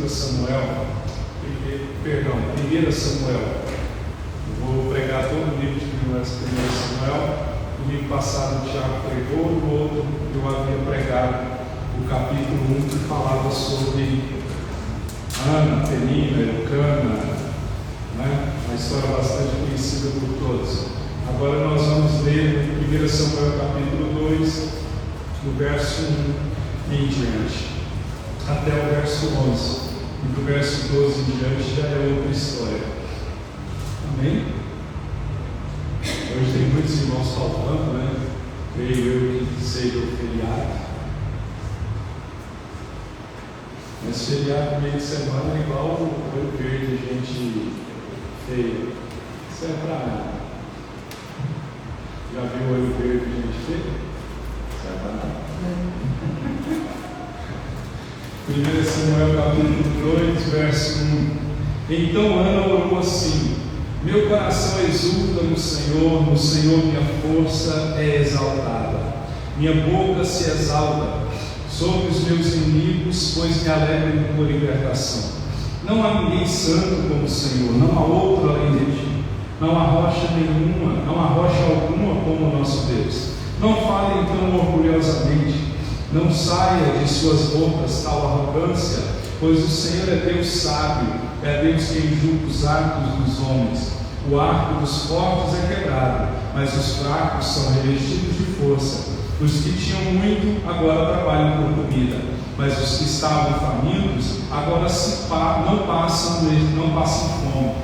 1 Samuel. Vou pregar todo o livro de 1 Samuel. Domingo passado o Tiago pregou, no outro eu havia pregado o capítulo 1 que falava sobre Ana, Penina, Eucana, né? Uma história bastante conhecida por todos. Agora nós vamos ler 1 Samuel capítulo 2, do verso 1 em diante, até o verso 11. E do verso 12 em diante já é outra história. Amém? Hoje tem muitos irmãos faltando, né? Creio eu que seja o feriado. Mas feriado meio de semana é igual o olho verde, gente feia. Isso é pra nada. Já viu o olho verde, gente feia? Isso é pra nada. 1 Samuel capítulo 2, verso 1. Então Ana orou assim: meu coração exulta no Senhor minha força é exaltada. Minha boca se exalta sobre os meus inimigos, pois me alegram em tua libertação. Não há ninguém santo como o Senhor, não há outro além de ti. Não há rocha nenhuma, não há rocha alguma como o nosso Deus. Não fale então orgulhosamente, não saia de suas bocas tal arrogância, pois o Senhor é Deus sábio, é Deus quem julga os atos dos homens. O arco dos fortes é quebrado, mas os fracos são revestidos de força. Os que tinham muito agora trabalham por comida, mas os que estavam famintos agora não passam fome.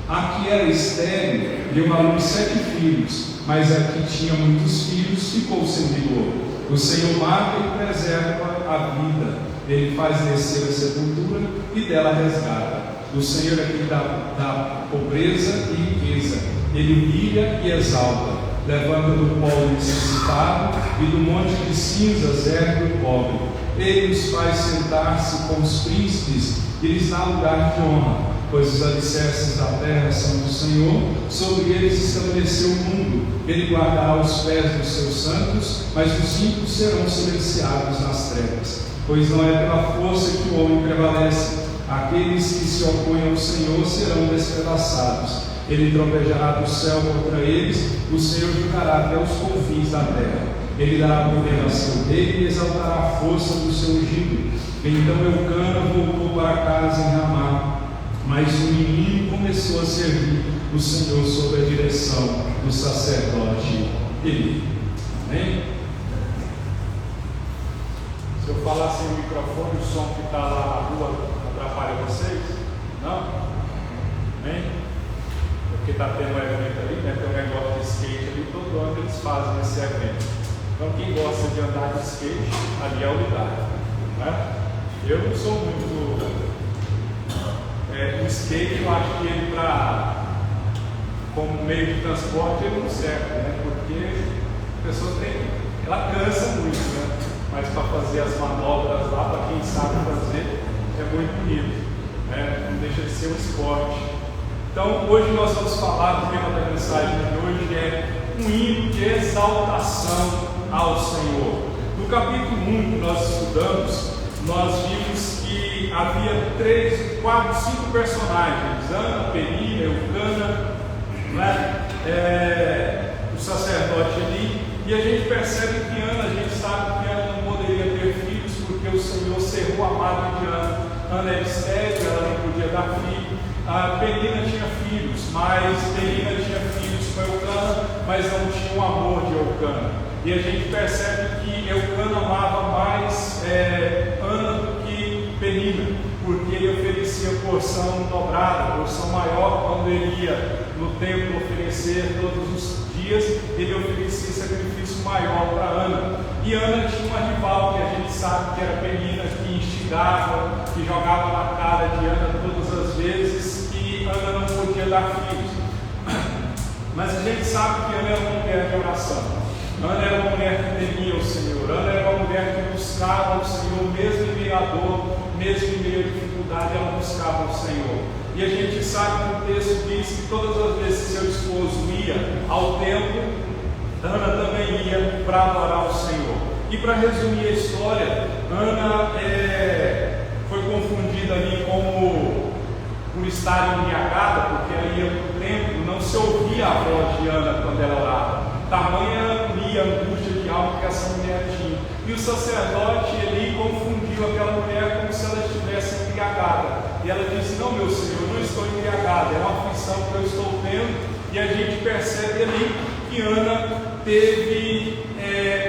A que era estéril deu à luz 7 filhos, mas a que tinha muitos filhos ficou sem vigor. O Senhor mata e preserva a vida, Ele faz descer a sepultura e dela resgata. O Senhor é quem dá pobreza e riqueza, Ele humilha e exalta, levanta do pó o necessitado e do monte de cinzas ergue o pobre. Ele os faz sentar-se com os príncipes e lhes dá lugar de honra, pois os alicerces da terra são do Senhor, sobre eles estabeleceu o mundo. Ele guardará os pés dos seus santos, mas os ímpios serão silenciados nas trevas. Pois não é pela força que o homem prevalece. Aqueles que se opõem ao Senhor serão despedaçados. Ele tropejará do céu contra eles, o Senhor julgará até os confins da terra. Ele dará poder ao seu rei e exaltará a força do seu ungido. Então Eucana voltou para casa em Ramá, mas o menino começou a servir o Senhor sob a direção do sacerdote Eli. Amém? Se eu falar sem o microfone, o som que está lá na rua atrapalha vocês? Não? Amém? Porque está tendo um evento ali, né? Tem um negócio de skate ali, todo ano eles fazem esse evento. Então quem gosta de andar de skate, ali é o lugar, né? Eu não sou muito... o skate, eu acho que ele como meio de transporte ele não serve, né? Porque a pessoa ela cansa muito, né? Mas para fazer as manobras lá, para quem sabe fazer, é muito bonito, né? Não deixa de ser um esporte. Então hoje nós vamos falar, o tema da mensagem de hoje é um hino de exaltação ao Senhor. No capítulo 1 que nós estudamos, nós vimos que havia 3, 4, 5 personagens: Ana, Penina, Eucana, né? O sacerdote Eli. E a gente percebe que Ana, a gente sabe que Ana não poderia ter filhos porque o Senhor cerrou a madre de Ana. Ana era estéril, ela não podia dar filho. A Penina tinha filhos, mas Penina tinha filhos com Eucana, mas não tinha o amor de Eucana. E a gente percebe que Eucana amava mais Ana do que Penina, porque ele oferecia porção dobrada, porção maior. Quando ele ia no templo oferecer todos os dias, ele oferecia sacrifício maior para Ana. E Ana tinha uma rival que a gente sabe que era Penina, que instigava, que jogava na cara de Ana todas as vezes que Ana não podia dar filhos. Mas a gente sabe que Ana era uma mulher de oração. Ana era uma mulher que temia o Senhor. Ana era uma mulher que buscava o Senhor, mesmo em meio à dor, mesmo em meio à dificuldade, ela buscava o Senhor. E a gente sabe que o texto diz que todas as vezes que seu esposo ia ao templo, Ana também ia para adorar o Senhor. E para resumir a história, Ana foi confundida tida ali como por estar embriagada, porque ela ia para o templo, não se ouvia a voz de Ana quando ela orava. Tamanha agonia, angústia de alma que essa mulher tinha. E o sacerdote Eli confundiu aquela mulher como se ela estivesse embriagada. E ela disse: não, meu senhor, eu não estou embriagada, é uma aflição que eu estou tendo. E a gente percebe ali que Ana teve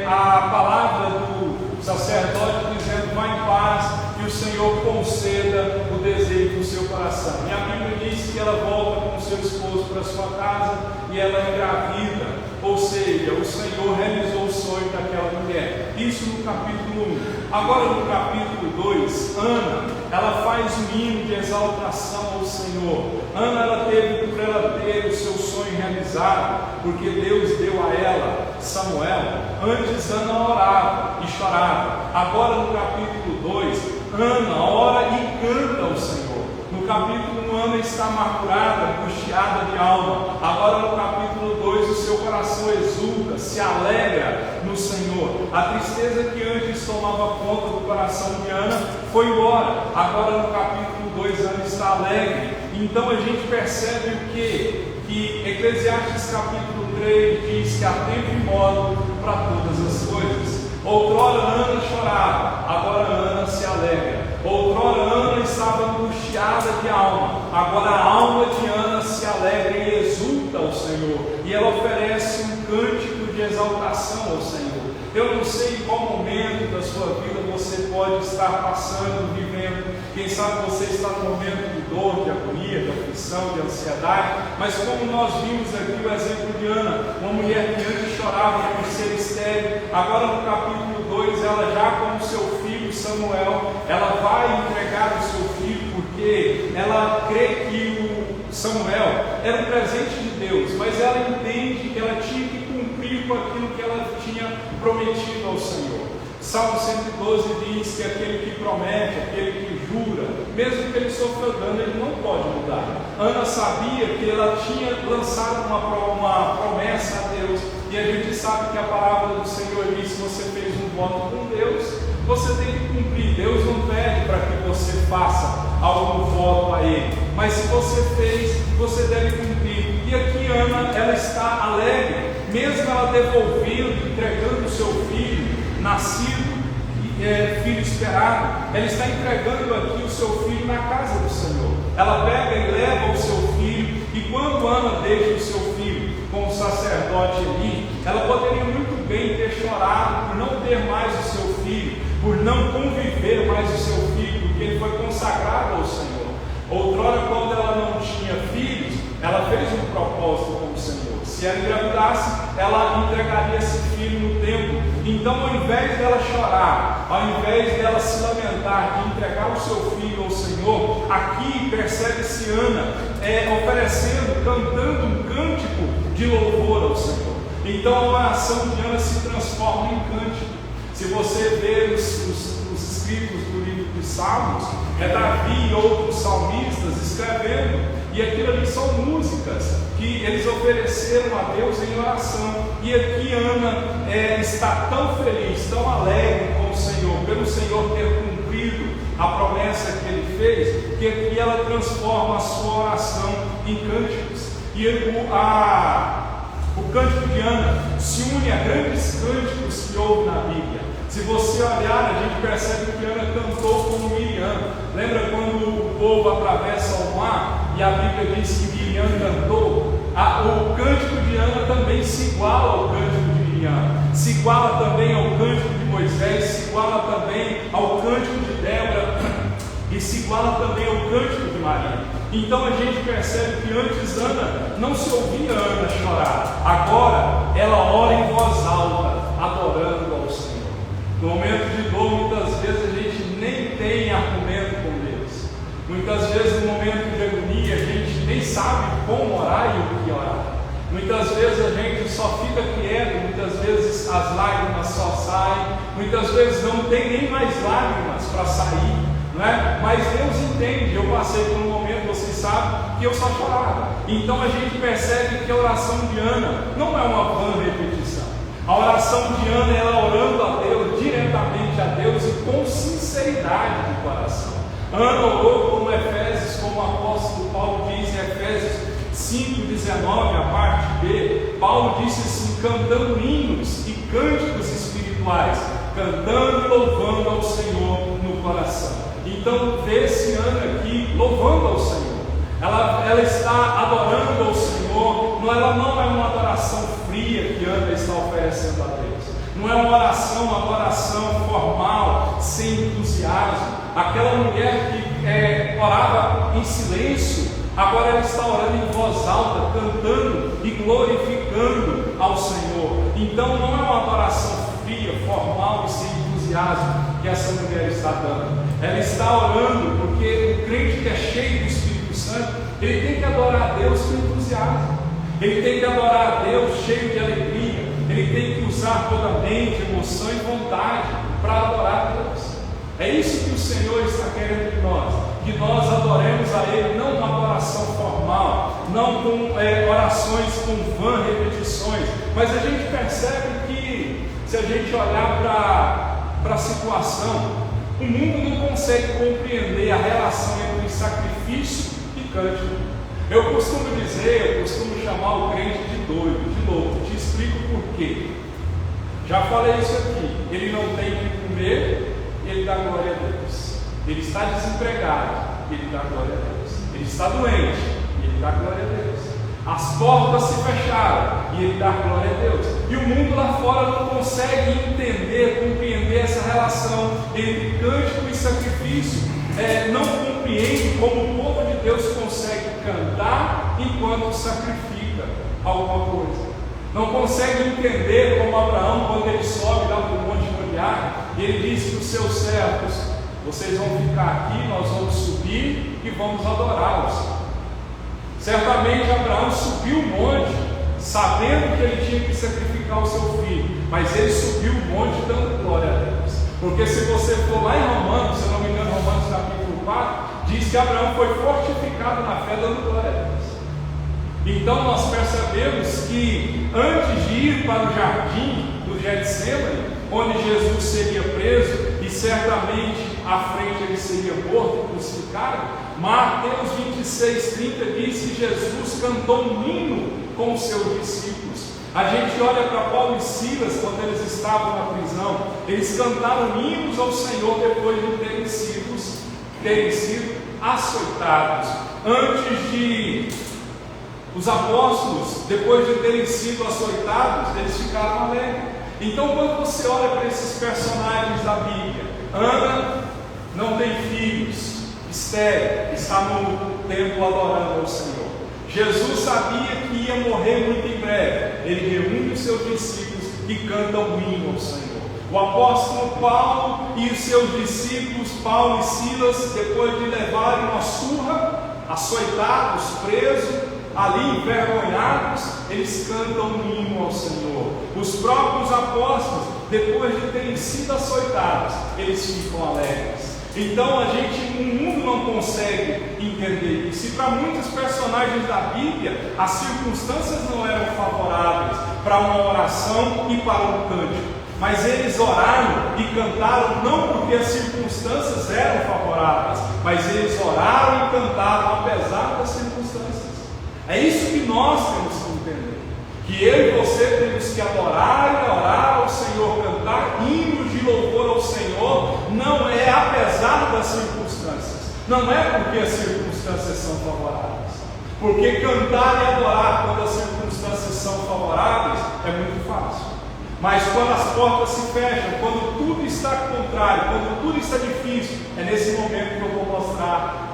a palavra do sacerdote dizendo: vá em paz, e o Senhor conceda o desejo do seu coração. E a Bíblia diz que ela volta com o seu esposo para sua casa e ela é engravida. Ou seja, o Senhor realizou o sonho daquela mulher. Isso no capítulo 1. Agora no capítulo 2, Ana, ela faz um hino de exaltação ao Senhor. Ana, ela teve por ela ter o seu sonho realizado, porque Deus deu a ela Samuel. Antes Ana orava e chorava. Agora no capítulo 2, Ana ora e canta ao Senhor. No capítulo 1, Ana está amargurada, angustiada de alma. Agora no capítulo 2, o seu coração exulta, se alegra no Senhor. A tristeza que antes tomava conta do coração de Ana foi embora. Agora no capítulo 2, Ana está alegre. Então a gente percebe o quê? Que Eclesiastes capítulo 3 diz que há tempo e modo para todas as coisas. Outrora Ana chorava, agora Ana se alegra. Outrora Ana estava angustiada de alma, agora a alma de Ana se alegra e exulta ao Senhor, e ela oferece um cântico de exaltação ao Senhor. Eu não sei em qual momento da sua vida você pode estar passando, vivendo. Quem sabe você está num momento de dor, de agonia, de aflição, de ansiedade. Mas como nós vimos aqui o exemplo de Ana, uma mulher que antes chorava por ser estéril, agora no capítulo 2, ela já com o seu filho Samuel, ela vai entregar o seu filho, porque ela crê que o Samuel era um presente de Deus, mas ela entende que ela tinha que cumprir com aquilo que ela tinha prometido ao Senhor. Salmo 112 diz que aquele que promete, aquele que jura, mesmo que ele sofra dano, ele não pode mudar. Ana sabia que ela tinha lançado uma promessa a Deus, e a gente sabe que a palavra do Senhor diz: se você fez um voto com Deus, você tem que cumprir. Deus não pede para que você faça algum voto a Ele, mas se você fez, você deve cumprir. E aqui Ana, ela está alegre, mesmo ela devolvendo, entregando o seu filho nascido, filho esperado, ela está entregando aqui o seu filho na casa do Senhor. Ela pega e leva o seu filho, e quando Ana deixa o seu filho com o sacerdote Eli, ela poderia muito bem ter chorado por não ter mais o seu filho, por não conviver mais o seu filho, porque ele foi consagrado ao Senhor. Outrora, quando ela não tinha filhos, ela fez um propósito com o Senhor. Se ela engravidasse, ela entregaria esse filho no templo. Então, ao invés dela chorar, ao invés dela se lamentar de entregar o seu filho ao Senhor, aqui percebe-se Ana oferecendo, cantando um cântico de louvor ao Senhor. Então a oração de Ana se transforma em cântico. Se você ver os escritos do livro dos Salmos, Davi e outros salmistas escrevendo, e aquilo ali são músicas que eles ofereceram a Deus em oração. E aqui Ana está tão feliz, tão alegre com o Senhor, pelo Senhor ter cumprido a promessa que Ele fez, que aqui ela transforma a sua oração em cânticos. E o cântico de Ana se une a grandes cânticos que houve na Bíblia. Se você olhar, a gente percebe que Ana cantou como Miriam. Lembra quando o povo atravessa o mar e a Bíblia diz que Miriam cantou? O cântico de Ana também se iguala ao cântico de Miriam, se iguala também ao cântico de Moisés, se iguala também ao cântico de Débora e se iguala também ao cântico de Maria. Então a gente percebe que antes Ana não se ouvia Ana chorar, agora ela ora em voz alta, adorando ao Senhor. No momento de dor, muitas vezes a gente nem tem argumento com Deus. Muitas vezes no momento de agonia a gente nem sabe como orar e o que orar. Muitas vezes a gente só fica quieto, muitas vezes as lágrimas só saem, muitas vezes não tem nem mais lágrimas para sair, não é? Mas Deus entende. Eu passei por um momento, vocês sabem, que eu só chorava. Então a gente percebe que a oração de Ana não é uma vã repetição. A oração de Ana, ela orando a Deus, diretamente a Deus e com sinceridade de coração. Ana orou como Efésios, como o apóstolo Paulo diz em Efésios 5,19, a parte B. Paulo disse assim: cantando hinos e cânticos espirituais, cantando e louvando ao Senhor no coração. Então vê-se Ana aqui louvando ao Senhor. Ela está adorando ao Senhor. Ela não é uma adoração fria que Ana está oferecendo a Deus. Não é uma adoração formal, sem entusiasmo. Aquela mulher que orava em silêncio, agora ela está orando em voz alta, cantando e glorificando ao Senhor. Então não é uma adoração fria, formal e sem entusiasmo que essa mulher está dando. Ela está orando porque o crente que é cheio do Espírito Santo, ele tem que adorar a Deus com entusiasmo. Ele tem que adorar a Deus cheio de alegria. Ele tem que usar toda a mente, emoção e vontade para adorar a Deus. É isso que o Senhor está querendo de nós, que nós adoremos a Ele, não uma adoração formal, não com orações com vã repetições, mas a gente percebe que, se a gente olhar para a situação, o mundo não consegue compreender a relação entre sacrifício e cântico. Eu costumo chamar o crente de doido, de louco. Te explico por quê. Já falei isso aqui. Ele não tem que comer, ele dá glória a Deus. Ele está desempregado, ele dá glória a Deus. Ele está doente, ele dá glória a Deus. As portas se fecharam e ele dá glória a Deus. E o mundo lá fora não consegue entender, compreender essa relação entre cântico e sacrifício. Não compreende como o povo de Deus consegue cantar enquanto sacrifica alguma coisa. Não consegue entender como Abraão, quando ele sobe lá para o Monte Moriá, ele diz para os seus servos: vocês vão ficar aqui, nós vamos subir e vamos adorá-los. Certamente Abraão subiu o monte, sabendo que ele tinha que sacrificar o seu filho, mas ele subiu o monte dando glória a Deus. Porque se você for lá em Romanos, se eu não me engano, Romanos capítulo 4, diz que Abraão foi fortificado na fé dando glória a Deus. Então nós percebemos que antes de ir para o jardim do Getsemane, onde Jesus seria preso e certamente à frente ele seria morto e crucificado, Mateus 26:30 diz que Jesus cantou um hino com os seus discípulos. A gente olha para Paulo e Silas quando eles estavam na prisão, eles cantaram hinos ao Senhor depois de terem sido açoitados. Antes de os apóstolos, depois de terem sido açoitados, eles ficaram alegres. Então quando você olha para esses personagens da Bíblia, Ana não tem filhos, estéril, está no templo adorando ao Senhor. Jesus sabia que ia morrer muito em breve. Ele reúne os seus discípulos e canta um hino ao Senhor. O apóstolo Paulo e os seus discípulos, Paulo e Silas, depois de levarem uma surra, açoitados, presos, ali envergonhados, eles cantam um hino ao Senhor. Os próprios apóstolos, depois de terem sido açoitados, eles ficam alegres. Então o mundo não consegue entender isso. E para muitos personagens da Bíblia, as circunstâncias não eram favoráveis para uma oração e para um cântico. Mas eles oraram e cantaram não porque as circunstâncias eram favoráveis, mas eles oraram e cantaram apesar das circunstâncias. É isso que nós temos que entender. Que eu e você temos que adorar e orar ao Senhor, cantar hinos de louvor ao Senhor, não é apesar das circunstâncias, não é porque as circunstâncias são favoráveis, porque cantar e adorar quando as circunstâncias são favoráveis é muito fácil, mas quando as portas se fecham, quando tudo está contrário, quando tudo está difícil, é nesse momento que eu vou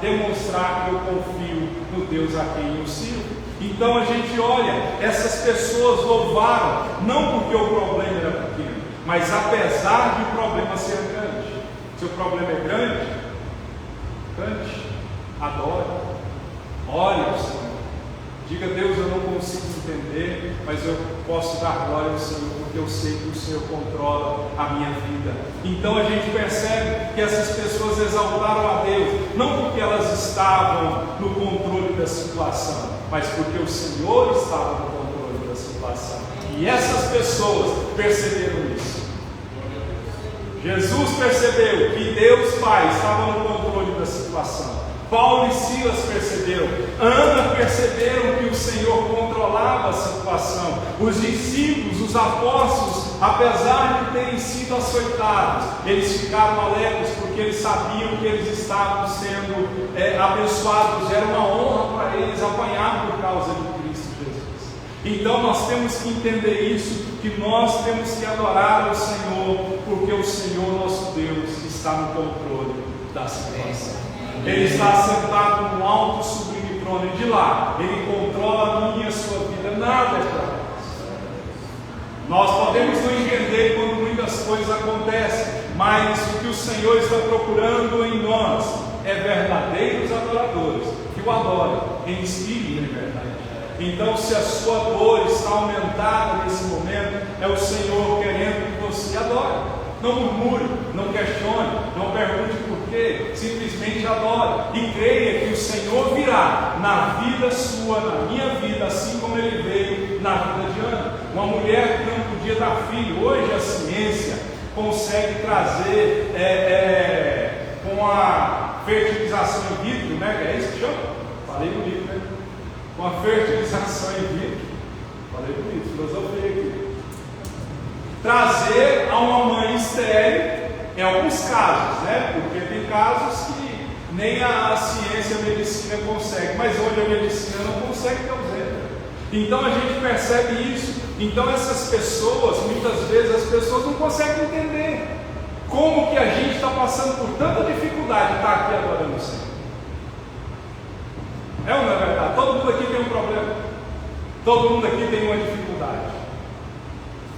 demonstrar que eu confio no Deus a quem eu sirvo. Então a gente olha, essas pessoas louvaram, não porque o problema era pequeno, mas apesar de o problema ser grande. Se o problema é grande, cante, adore, ore ao Senhor. Diga: Deus, eu não consigo entender, mas eu posso dar glória ao Senhor, porque eu sei que o Senhor controla a minha vida. Então a gente percebe que essas pessoas exaltaram a Deus, não porque elas estavam no controle da situação, mas porque o Senhor estava no controle da situação. E essas pessoas perceberam isso. Jesus percebeu que Deus Pai estava no controle da situação. Paulo e Silas perceberam, Ana perceberam que o Senhor controlava a situação. Os discípulos, os apóstolos, apesar de terem sido açoitados, eles ficaram alegres porque eles sabiam que eles estavam sendo abençoados. Era uma honra para eles apanhar por causa de Cristo Jesus. Então nós temos que entender isso, que nós temos que adorar ao Senhor, porque o Senhor nosso Deus está no controle da situação. Ele está sentado no alto sublime trono, e de lá Ele controla a minha e a sua vida. Nada é para nós. Podemos não entender quando muitas coisas acontecem, mas o que o Senhor está procurando em nós é verdadeiros adoradores, que o adorem em espírito e em verdade. Então, se a sua dor está aumentada nesse momento, é o Senhor querendo que você adore. Não murmure, não questione, não pergunte por quê, simplesmente adore e creia que o Senhor virá na vida sua, na minha vida, assim como Ele veio na vida de Ana. Uma mulher que não podia dar filho, hoje a ciência consegue trazer com a fertilização in vitro, né? É isso que chama? Falei bonito, né? Com a fertilização in vitro, falei bonito, filosofia aqui. Trazer a uma mãe estéril, em alguns casos, né? Porque tem casos que nem a ciência e a medicina consegue, mas hoje a medicina não consegue ter ausência. Então a gente percebe isso. Então essas pessoas, muitas vezes as pessoas não conseguem entender como que a gente está passando por tanta dificuldade de estar aqui adorando o Senhor. É ou não é verdade? Todo mundo aqui tem um problema, todo mundo aqui tem uma dificuldade.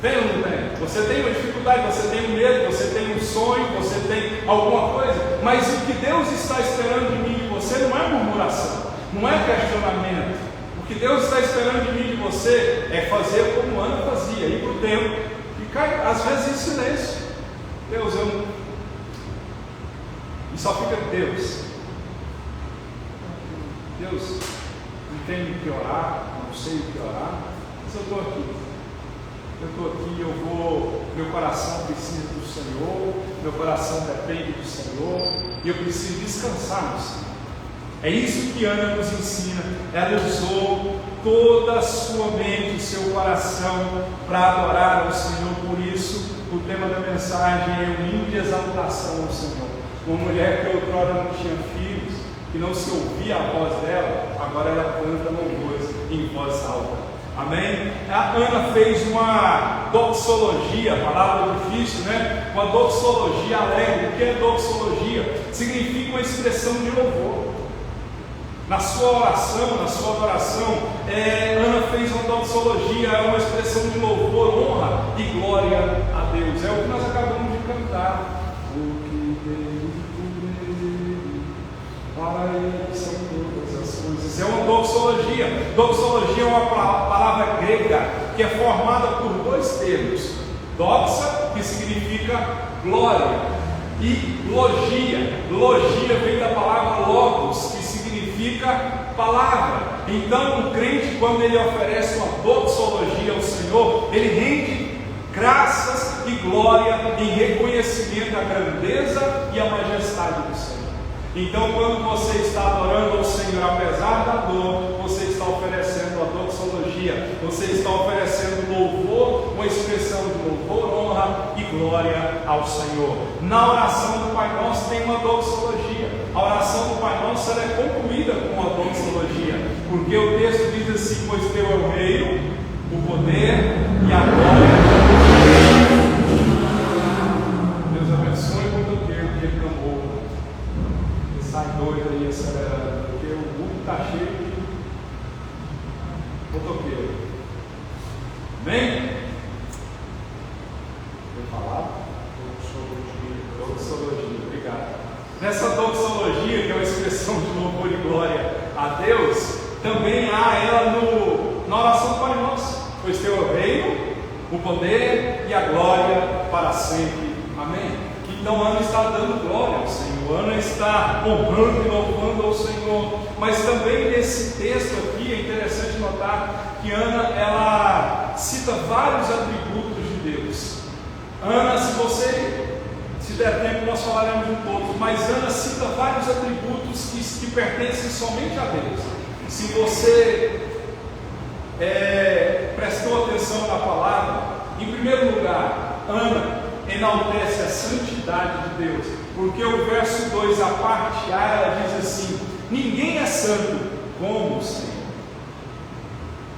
Tem ou não tem? Você tem uma dificuldade, você tem um medo, você tem um sonho, você tem alguma coisa, mas o que Deus está esperando de mim e de você não é murmuração, não é questionamento. O que Deus está esperando de mim e de você é fazer como Ana fazia, ir para o templo e ficar às vezes em silêncio. Deus, eu não... E só fica Deus. Deus, não tenho o que orar, não sei o que orar, mas eu estou aqui. Meu coração precisa do Senhor, meu coração depende do Senhor, e eu preciso descansar no Senhor. É isso que Ana nos ensina. Ela usou toda a sua mente, o seu coração para adorar ao Senhor. Por isso, o tema da mensagem é o hino de exaltação ao Senhor. Uma mulher que outrora não tinha filhos, que não se ouvia a voz dela, agora ela canta louvores em voz alta. Amém? A Ana fez uma doxologia, palavra difícil, né? Uma doxologia alegre. O que é doxologia? Significa uma expressão de louvor. Na sua oração, na sua adoração, Ana fez uma doxologia, é uma expressão de louvor, honra e glória a Deus. É o que nós acabamos de cantar. O que Deus para Ele são todas as coisas. É uma doxologia. Doxologia é uma palavra grega que é formada por dois termos: doxa, que significa glória, e logia. Logia vem da palavra logos, que significa palavra. Então o crente, quando ele oferece uma doxologia ao Senhor, ele rende graças e glória em reconhecimento à grandeza e à majestade do Senhor. Então, quando você está adorando ao Senhor, apesar da dor, você está oferecendo a doxologia, você está oferecendo louvor, uma expressão de louvor, honra e glória ao Senhor. Na oração do Pai Nosso tem uma doxologia. A oração do Pai Nosso ela é concluída com uma doxologia, porque o texto diz assim: pois teu é o reino, o poder e a glória. Deus abençoe o motoqueiro que ele clamou. Sai doido aí acelerando, porque o mundo está cheio de motoqueiro. Amém? Vou falar? Doxologia, obrigado. Nessa doxologia, que é uma expressão de louvor e glória a Deus, também há ela na oração do Pai Nosso. Pois teu é o reino, o poder e a glória para sempre. Amém? Então Ana está dando glória ao Senhor, Ana está honrando e louvando ao Senhor. Mas também nesse texto aqui é interessante notar que Ana ela cita vários atributos de Deus. Ana, se você Se der tempo, nós falaremos de todos, mas Ana cita vários atributos que pertencem somente a Deus. Se você prestou atenção na palavra, em primeiro lugar, Ana enaltece a santidade de Deus, porque o verso 2, a parte A, ela diz assim: ninguém é santo como o Senhor.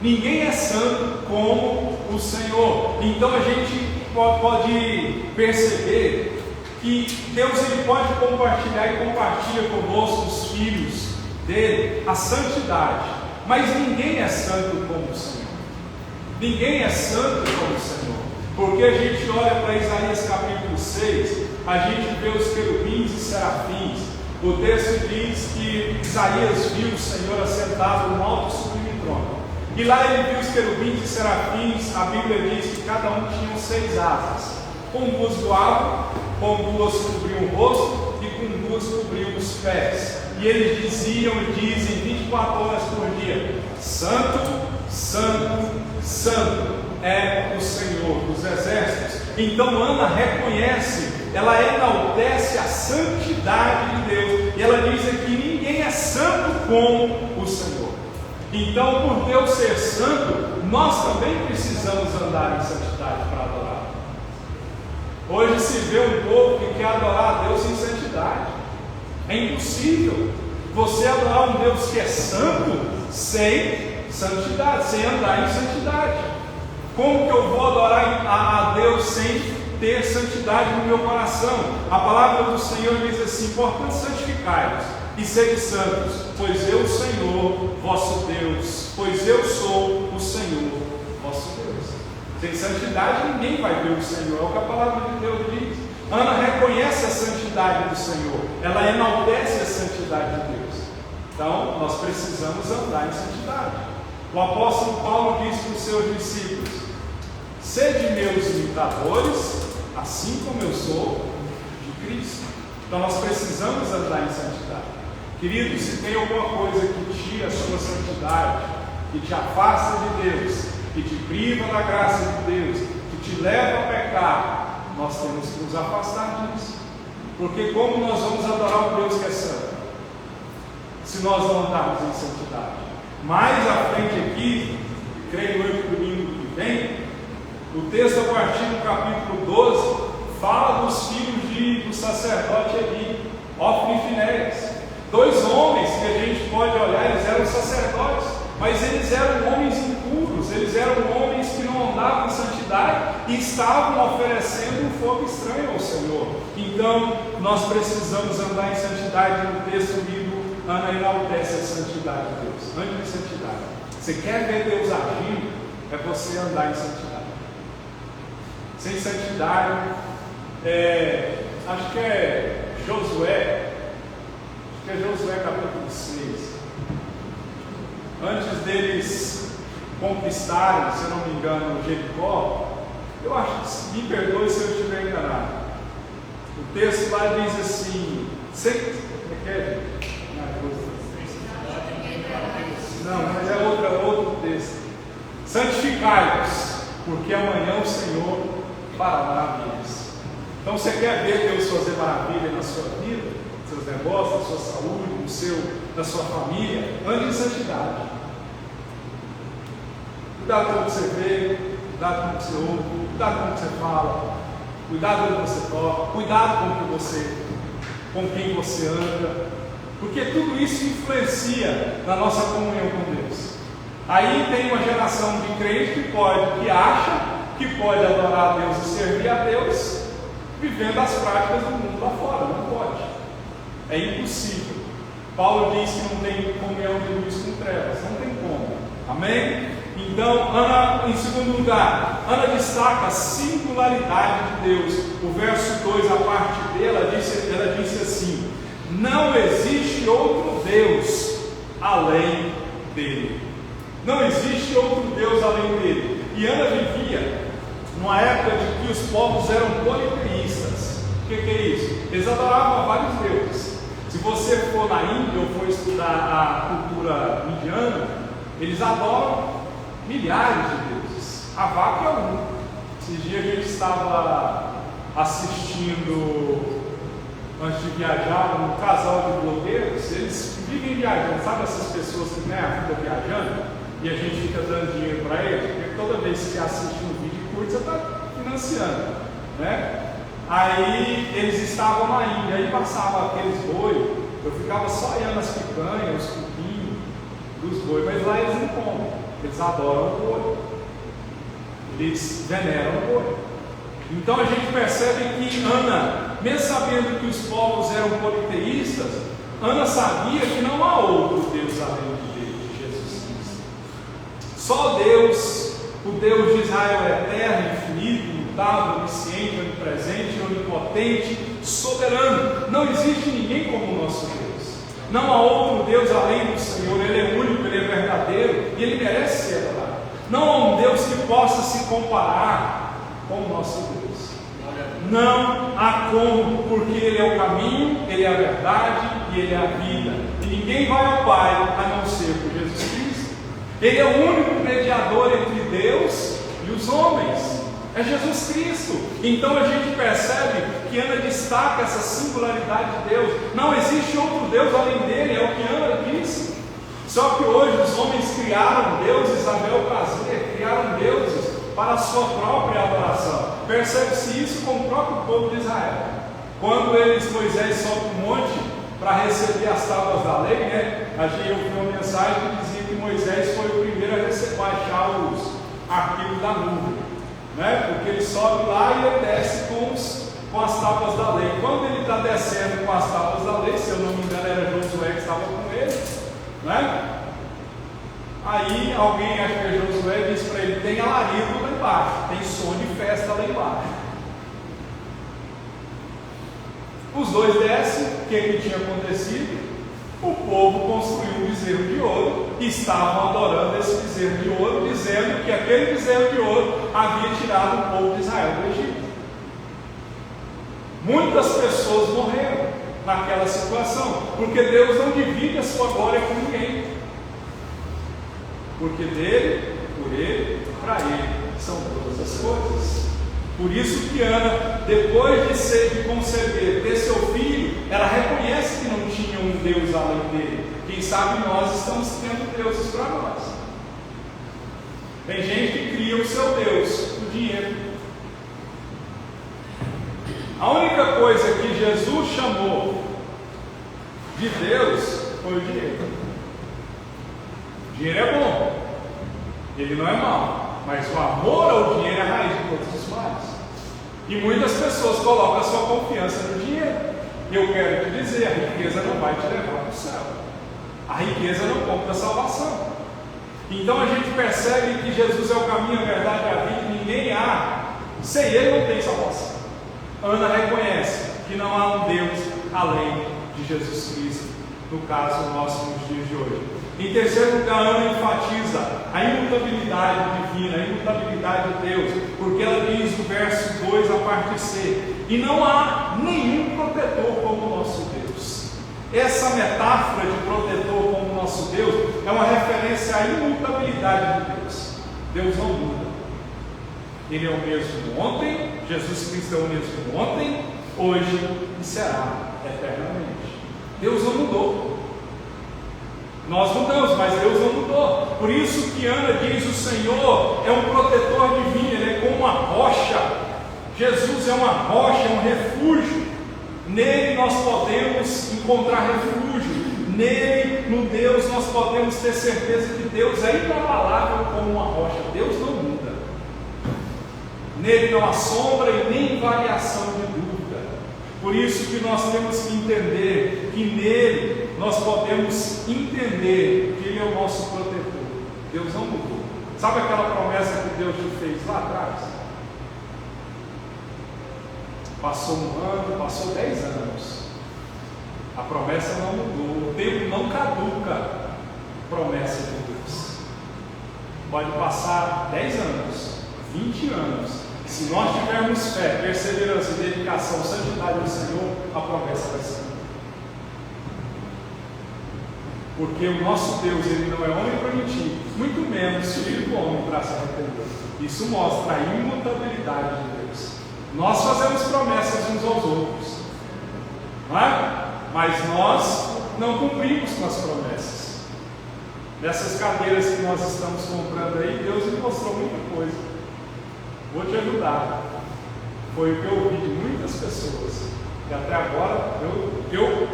Ninguém é santo como o Senhor. Então a gente pode perceber que Deus ele pode compartilhar e compartilha conosco, os filhos dele, a santidade, mas ninguém é santo como o Senhor. Ninguém é santo como o Senhor, porque a gente olha para Isaías capítulo 6, a gente vê os querubins e serafins. O texto diz que Isaías viu o Senhor assentado no alto e sublime trono, e lá ele viu os querubins e serafins. A Bíblia diz que cada um tinha 6 asas, com 2 voavam, com 2 cobriam o rosto e com 2 cobriam os pés, e eles diziam e dizem 24 horas por dia: Santo, Santo, Santo é o Senhor dos exércitos. Então Ana reconhece, ela enaltece a santidade de Deus, e ela diz que ninguém é santo como o Senhor. Então, por Deus ser santo, nós também precisamos andar em santidade para adorar. Hoje se vê um povo que quer adorar a Deus em santidade. É impossível você adorar um Deus que é santo sem santidade, sem andar em santidade. Como que eu vou adorar a Deus sem ter santidade no meu coração? A palavra do Senhor diz assim: portanto, santificai-vos e sede santos, pois eu, Senhor, vosso Deus, pois eu sou o Senhor, vosso Deus. Sem santidade ninguém vai ver o Senhor, é o que a palavra de Deus diz. Ana reconhece a santidade do Senhor, ela enaltece a santidade de Deus. Então, nós precisamos andar em santidade. O apóstolo Paulo diz para os seus discípulos: sede meus imitadores, assim como eu sou de Cristo. Então nós precisamos andar em santidade. Querido, se tem alguma coisa que tira a sua santidade, que te afasta de Deus, que te priva da graça de Deus, que te leva a pecar, nós temos que nos afastar disso. Porque como nós vamos adorar um Deus que é santo, se nós não andarmos em santidade? Mais à frente aqui, creio eu que domingo que vem, o texto a partir do capítulo 12 fala dos filhos do sacerdote Eli, Ofni e Finéias. 2 homens que a gente pode olhar, eles eram sacerdotes, mas eles eram homens impuros, eles eram homens que não andavam em santidade e estavam oferecendo um fogo estranho ao Senhor. Então nós precisamos andar em santidade. No texto lido, Ana enaltece a santidade de Deus. Ande em santidade. Você quer ver Deus agindo? É você andar em santidade. Sem santidade, acho que é Josué capítulo 6. Antes deles conquistarem, se eu não me engano, Jericó, eu acho que, me perdoe se eu estiver enganado, o texto lá diz assim: não, mas é outro texto. Santificai-vos, porque amanhã o Senhor fará maravilhas. Então você quer ver Deus fazer maravilha na sua vida, nos seus negócios, na sua saúde, na sua família? Ande em santidade. Cuidado com o que você vê, cuidado com o que você ouve, cuidado com o que você fala, cuidado com o que você toca, cuidado com quem você anda, porque tudo isso influencia na nossa comunhão com Deus. Aí tem uma geração de crentes que acha que pode adorar a Deus e servir a Deus vivendo as práticas do mundo lá fora. Não pode, é impossível. Paulo diz que não tem comunhão de luz com trevas, não tem como. Amém? Então, Ana, em segundo lugar, Ana destaca a singularidade de Deus. O verso 2, a parte dela, ela disse assim: não existe outro Deus além dele. Não existe outro Deus além dele. E Ana vivia numa época de que os povos eram politeístas. O que é isso? Eles adoravam a vários deuses. Se você for na Índia ou for estudar a cultura indiana, eles adoram milhares de deuses. A vaca é um. Esses dias a gente estava assistindo, antes de viajar, um casal de blogueiros. Eles vivem viajando, sabe essas pessoas que ganham a vida viajando e a gente fica dando dinheiro para eles? Porque toda vez que você assiste um vídeo curto, você está financiando, né? Aí eles estavam na ilha, aí passava aqueles boi, eu ficava só olhando as picanhas, os cupins dos boi, mas lá eles não comem, eles adoram o boi, eles veneram o boi. Então a gente percebe que Ana, mesmo sabendo que os povos eram politeístas, Ana sabia que não há outro Deus além de Jesus Cristo. Só Deus, o Deus de Israel é eterno, infinito, imutável, onisciente, onipresente, onipotente, soberano. Não existe ninguém como o nosso Deus. Não há outro Deus além do Senhor. Ele é único, Ele é verdadeiro e Ele merece ser adorado. Não há um Deus que possa se comparar com o nosso Deus. Não há como, porque Ele é o caminho, Ele é a verdade e Ele é a vida. E ninguém vai ao Pai a não ser por Jesus Cristo. Ele é o único mediador entre Deus e os homens. É Jesus Cristo. Então a gente percebe que Ana destaca essa singularidade de Deus. Não existe outro Deus além dele, é o que Ana disse. Só que hoje os homens criaram deuses a bel prazer, criaram deuses para a sua própria adoração. Percebe-se isso com o próprio povo de Israel. Quando Moisés sobe um monte para receber as tábuas da lei, né? Eu vi uma mensagem que dizia que Moisés foi o primeiro a baixar os arquivos da nuvem, né? Porque ele sobe lá e ele desce com as tábuas da lei. Quando ele está descendo com as tábuas da lei, se eu não me engano era Josué que estava com ele, né? Aí alguém, acho que é Josué, disse para ele: tem alarido lá embaixo, tem som de festa lá embaixo. Os dois descem. O que tinha acontecido? O povo construiu um bezerro de ouro e estavam adorando esse bezerro de ouro, dizendo que aquele bezerro de ouro havia tirado o povo de Israel do Egito. Muitas pessoas morreram naquela situação, porque Deus não divide a sua glória com ninguém. Porque dele, por ele, para ele são todas as coisas. Por isso que Ana, depois de conceber, ter seu filho, ela reconhece que não tinha um Deus além dele. Quem sabe nós estamos tendo deuses para nós. Tem gente que cria o seu Deus, o dinheiro. A única coisa que Jesus chamou de Deus foi o dinheiro. O dinheiro é bom, ele não é mau, mas o amor ao dinheiro é a raiz de todos os males. E muitas pessoas colocam a sua confiança no dinheiro. Eu quero te dizer, a riqueza não vai te levar para o céu. A riqueza não compra a salvação. Então a gente percebe que Jesus é o caminho, a verdade e a vida, e ninguém há. Sem ele não tem salvação. Ana reconhece que não há um Deus além de Jesus Cristo, no caso nosso nos dias de hoje. Em terceiro lugar, Ana enfatiza a imutabilidade divina, a imutabilidade de Deus, porque ela diz no verso 2, a parte C: e não há nenhum protetor como o nosso Deus. Essa metáfora de protetor como o nosso Deus é uma referência à imutabilidade de Deus. Deus não muda. Ele é o mesmo ontem, Jesus Cristo é o mesmo ontem, hoje e será eternamente. Deus não mudou. Nós mudamos, mas Deus não mudou. Por isso que Ana diz: o Senhor é um protetor divino, Ele é como uma rocha. Jesus é uma rocha, é um refúgio. Nele nós podemos encontrar refúgio. Nele, no Deus, nós podemos ter certeza que Deus é inabalável como uma rocha. Deus não muda. Nele não há sombra e nem variação de dúvida. Por isso que nós temos que entender que nele nós podemos entender que Ele é o nosso protetor. Deus não mudou. Sabe aquela promessa que Deus te fez lá atrás? Passou um ano, passou 10 anos. A promessa não mudou. O tempo não caduca a promessa de Deus. Pode passar 10 anos, 20 anos. Se nós tivermos fé, perseverança, dedicação, santidade ao Senhor, a promessa vai ser. Porque o nosso Deus, Ele não é homem para mentir, muito menos filho do homem para se arrepender. Isso mostra a imutabilidade de Deus. Nós fazemos promessas uns aos outros, não é? Mas nós não cumprimos com as promessas. Nessas cadeiras que nós estamos comprando aí, Deus me mostrou muita coisa. Vou te ajudar. Foi o que eu ouvi de muitas pessoas. E até agora eu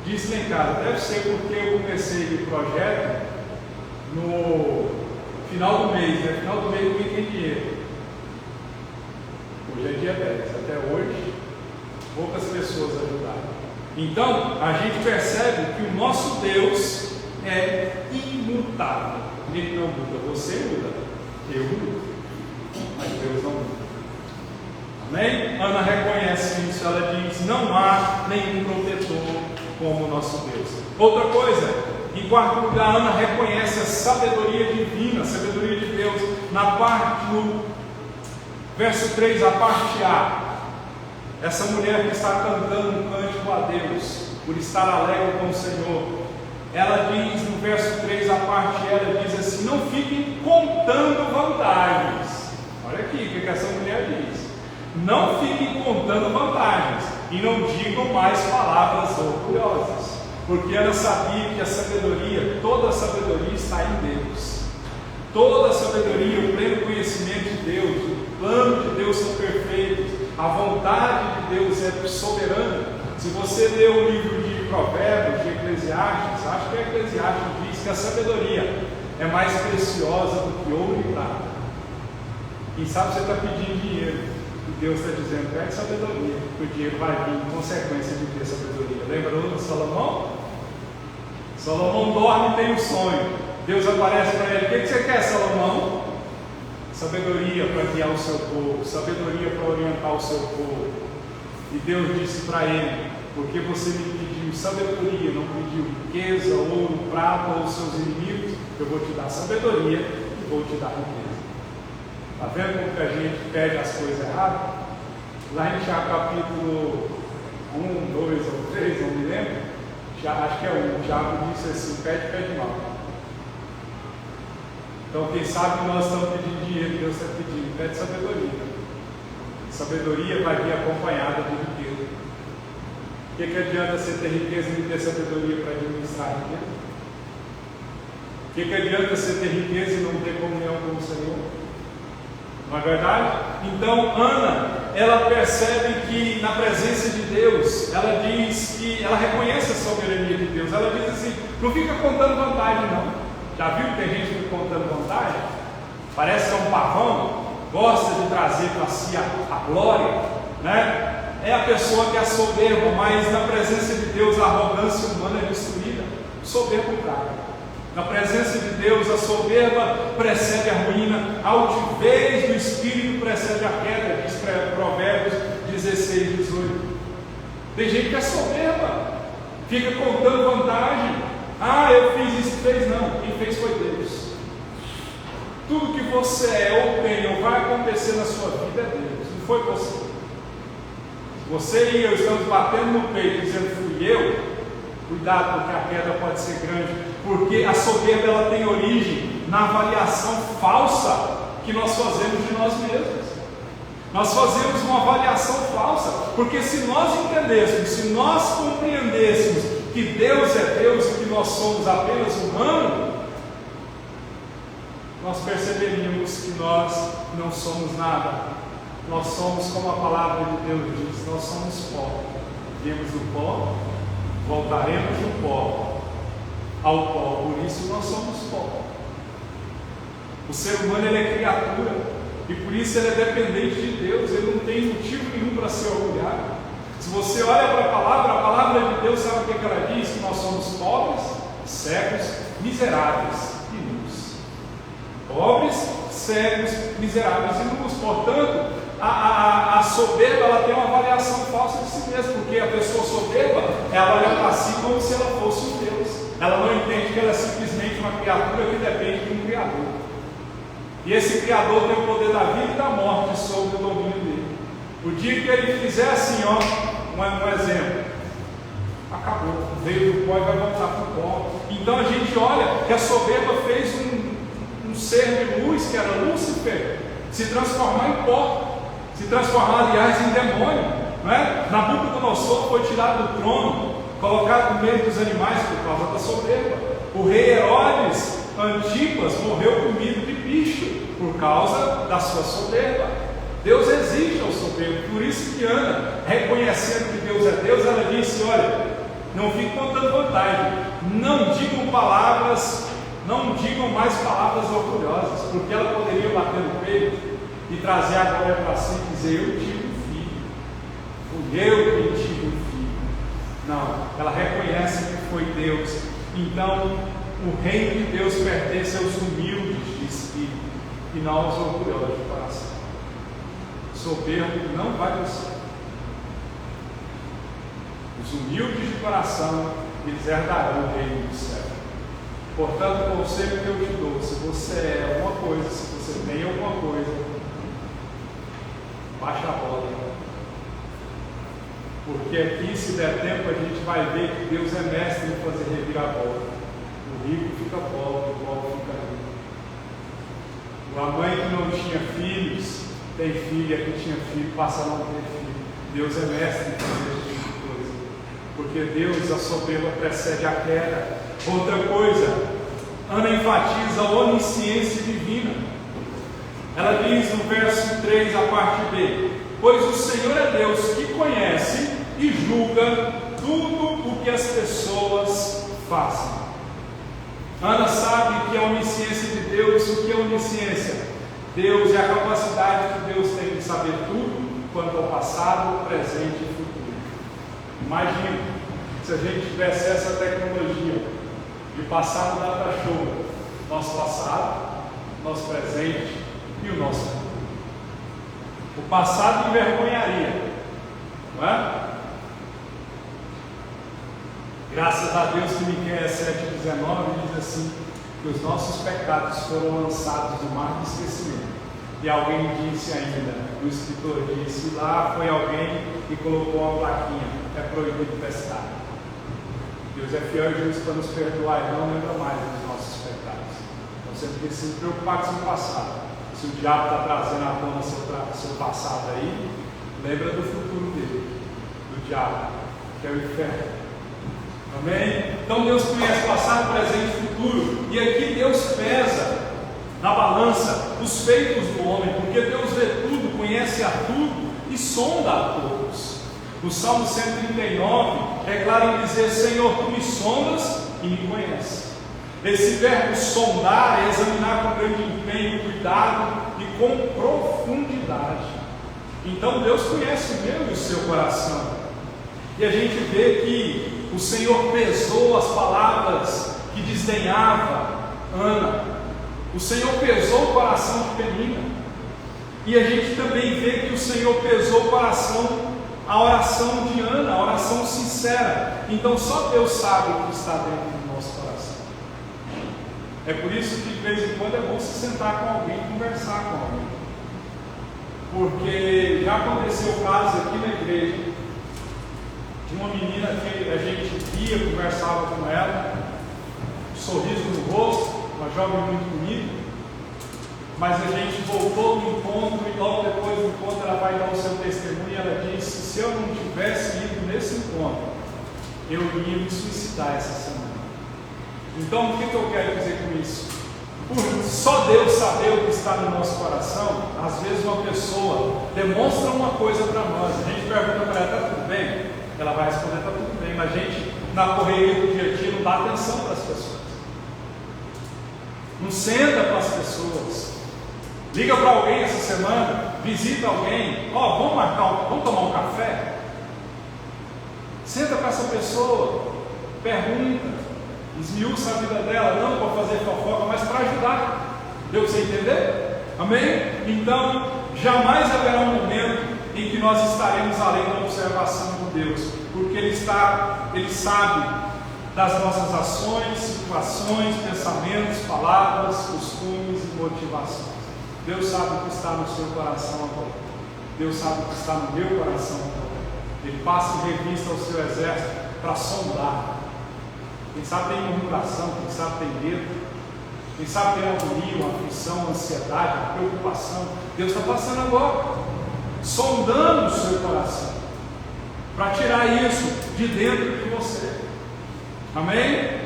disse lá em casa, deve ser porque eu comecei o projeto no final do mês, né? Final do mês eu ganhei dinheiro. Hoje é dia 10, até hoje poucas pessoas ajudaram. Então a gente percebe que o nosso Deus é imutável. Ele não muda, você muda, eu mudo, mas Deus não muda. Amém? Ana reconhece isso, ela diz: não há nenhum protetor como o nosso Deus. Outra coisa, em quarto lugar, Ana reconhece a sabedoria divina, a sabedoria de Deus, na parte, no verso 3, a parte A. Essa mulher que está cantando um cântico a Deus, por estar alegre com o Senhor, ela diz no verso 3, a parte A, ela diz assim: não fiquem contando vantagens. Olha aqui o que essa mulher diz: não fiquem contando vantagens e não digam mais palavras orgulhosas, porque ela sabia que a sabedoria, toda a sabedoria está em Deus. Toda a sabedoria, o pleno conhecimento de Deus, o plano de Deus são perfeitos, a vontade de Deus é soberana. Se você lê o livro de Provérbios, de Eclesiastes, acho que Eclesiastes diz que a sabedoria é mais preciosa do que ouro e prata. Quem sabe você está pedindo dinheiro e Deus está dizendo: pede sabedoria, que o dinheiro vai vir em consequência de ter sabedoria. Lembrou de Salomão? Salomão dorme e tem um sonho. Deus aparece para ele: o que você quer, Salomão? Sabedoria para guiar o seu povo, sabedoria para orientar o seu povo. E Deus disse para ele: porque você me pediu sabedoria, não pediu riqueza, ouro, prata ou seus inimigos, eu vou te dar sabedoria e vou te dar riqueza. Está vendo como que a gente pede as coisas erradas? Lá em Tiago capítulo 1, 2 ou 3, não me lembro, acho que é 1, Tiago disse assim: pede mal. Então quem sabe nós estamos pedindo dinheiro, Deus está pedindo: pede sabedoria. Sabedoria vai vir acompanhada de riqueza. O que adianta você ter riqueza e não ter sabedoria para administrar a riqueza? O que adianta você ter riqueza e não ter comunhão com o Senhor? Não é verdade? Então Ana, ela percebe que na presença de Deus, ela diz que ela reconhece a soberania de Deus. Ela diz assim: não fica contando vantagem não. Já viu que tem gente que fica contando vantagem? Parece que é um pavão, gosta de trazer para si a glória, né? É a pessoa que é soberba, mas na presença de Deus a arrogância humana é destruída. Soberbo caga. Na presença de Deus a soberba precede a ruína, a altivez do espírito precede a queda, diz Provérbios 16, 18. Tem gente que é soberba, fica contando vantagem. Ah, eu fiz isso, fez não. Quem fez foi Deus. Tudo que você é ou tem ou vai acontecer na sua vida é Deus, não foi você. Você e eu estamos batendo no peito dizendo: fui eu. Cuidado, porque a queda pode ser grande, porque a soberba ela tem origem na avaliação falsa que nós fazemos de nós mesmos. Nós fazemos uma avaliação falsa, porque se nós entendêssemos, se nós compreendêssemos que Deus é Deus e que nós somos apenas humanos, nós perceberíamos que nós não somos nada. Nós somos, como a palavra de Deus diz, nós somos pó. Viemos do pó, voltaremos do pó ao pó, por isso nós somos pó. O ser humano ele é criatura e por isso ele é dependente de Deus, ele não tem motivo nenhum para se orgulhar. Se você olha para a palavra de Deus, sabe o que ela diz? Que nós somos pobres, cegos, miseráveis e nus. Pobres, cegos, miseráveis e nus. Portanto, a soberba ela tem uma avaliação falsa de si mesma, porque a pessoa soberba ela olha para si como se ela fosse um Deus. Ela não entende que ela é simplesmente uma criatura que depende de um Criador. E esse Criador tem o poder da vida e da morte sobre o domínio dele. O dia que ele fizer assim, ó, um exemplo, acabou, veio do pó e vai voltar para o pó. Então a gente olha que a soberba fez um ser de luz, que era Lúcifer, se transformar em pó. se transformar, aliás, em demônio, não é? Nabucodonosor foi tirado do trono, colocado no meio dos animais por causa da soberba. O rei Herodes Antipas morreu comido de bicho por causa da sua soberba. Deus exige ao soberbo. Por isso que Ana, reconhecendo que Deus é Deus, ela disse: olha, não fique contando vantagem, não digam mais palavras orgulhosas, porque ela poderia bater no peito e trazer a glória para si e dizer: eu tive um filho, fui eu que tive um filho. Não, ela reconhece que foi Deus. Então o reino de Deus pertence aos humildes de espírito e não aos orgulhosos de coração. Soberbo não vai para o céu. Os humildes de coração, eles herdarão o reino do céu. Portanto, o conselho que eu te dou: se você é alguma coisa, se você tem alguma coisa, baixa a bola. Porque aqui, se der tempo, a gente vai ver que Deus é mestre em fazer reviravolta. O rico fica pobre, o pobre fica rico. A mãe que não tinha filhos tem filho, e a que tinha filho passa a não ter filho. Deus é mestre em fazer esse tipo de coisa. Porque Deus, a soberba precede a queda. Outra coisa, Ana enfatiza a onisciência divina. Ela diz no verso 3, a parte B: pois o Senhor é Deus que conhece e julga tudo o que as pessoas fazem. Ana sabe que a onisciência de Deus, o que é onisciência? Deus é a capacidade que Deus tem de saber tudo quanto ao passado, presente e futuro. Imagina se a gente tivesse essa tecnologia de passar no data show nosso passado, nosso presente e o nosso futuro. O passado envergonharia, não é? Graças a Deus que Miqueias 7,19 diz assim: que os nossos pecados foram lançados no mar de esquecimento. E alguém disse ainda, o escritor disse, lá foi alguém que colocou uma plaquinha: é proibido pescar. Deus é fiel e justo para nos perdoar e não lembra mais dos nossos pecados. Então sempre precisa se preocupar com o passado. Se o diabo está trazendo à tona seu passado aí, lembra do futuro dele, do diabo, que é o inferno. Amém? Então Deus conhece passado, presente e futuro. E aqui Deus pesa na balança os feitos do homem, porque Deus vê tudo, conhece a tudo e sonda a todos. No Salmo 139 é claro em dizer: Senhor, tu me sondas e me conheces. Esse verbo sondar é examinar com grande empenho, cuidado e com profundidade. Então Deus conhece o meu e o seu coração. E a gente vê que o Senhor pesou as palavras que desdenhava Ana. O Senhor pesou o coração de Penina. E a gente também vê que o Senhor pesou o coração, a oração de Ana, a oração sincera. Então só Deus sabe o que está dentro do nosso coração. É por isso que de vez em quando é bom se sentar com alguém e conversar com alguém. Porque já aconteceu o caso aqui na igreja de uma menina que a gente via, conversava com ela, sorriso no rosto, uma jovem muito bonita, mas a gente voltou no encontro e logo depois do encontro ela vai dar o seu testemunho e ela disse: se eu não tivesse ido nesse encontro, eu ia me suicidar essa semana. Então o que eu quero dizer com isso? Por só Deus saber o que está no nosso coração, às vezes uma pessoa demonstra uma coisa para nós, a gente pergunta para ela: está tudo bem? Ela vai responder: está tudo bem, mas a gente na correria do dia a dia não dá atenção para as pessoas, não senta com as pessoas, liga para alguém essa semana, visita alguém, vamos tomar um café? Senta com essa pessoa, pergunta, esmiuça a vida dela, não para fazer fofoca, mas para ajudar. Deu para você entender? Amém? Então, jamais haverá um momento em que nós estaremos além da observação de Deus, porque Ele sabe das nossas ações, situações, pensamentos, palavras, costumes e motivações. Deus sabe o que está no seu coração agora. Deus sabe o que está no meu coração agora. Ele passa em revista ao seu exército para sondar. Quem sabe tem murmuração, quem sabe tem medo, quem sabe tem agonia, uma aflição, uma ansiedade, uma preocupação. Deus está passando agora. sondando o seu coração, para tirar isso de dentro de você. Amém?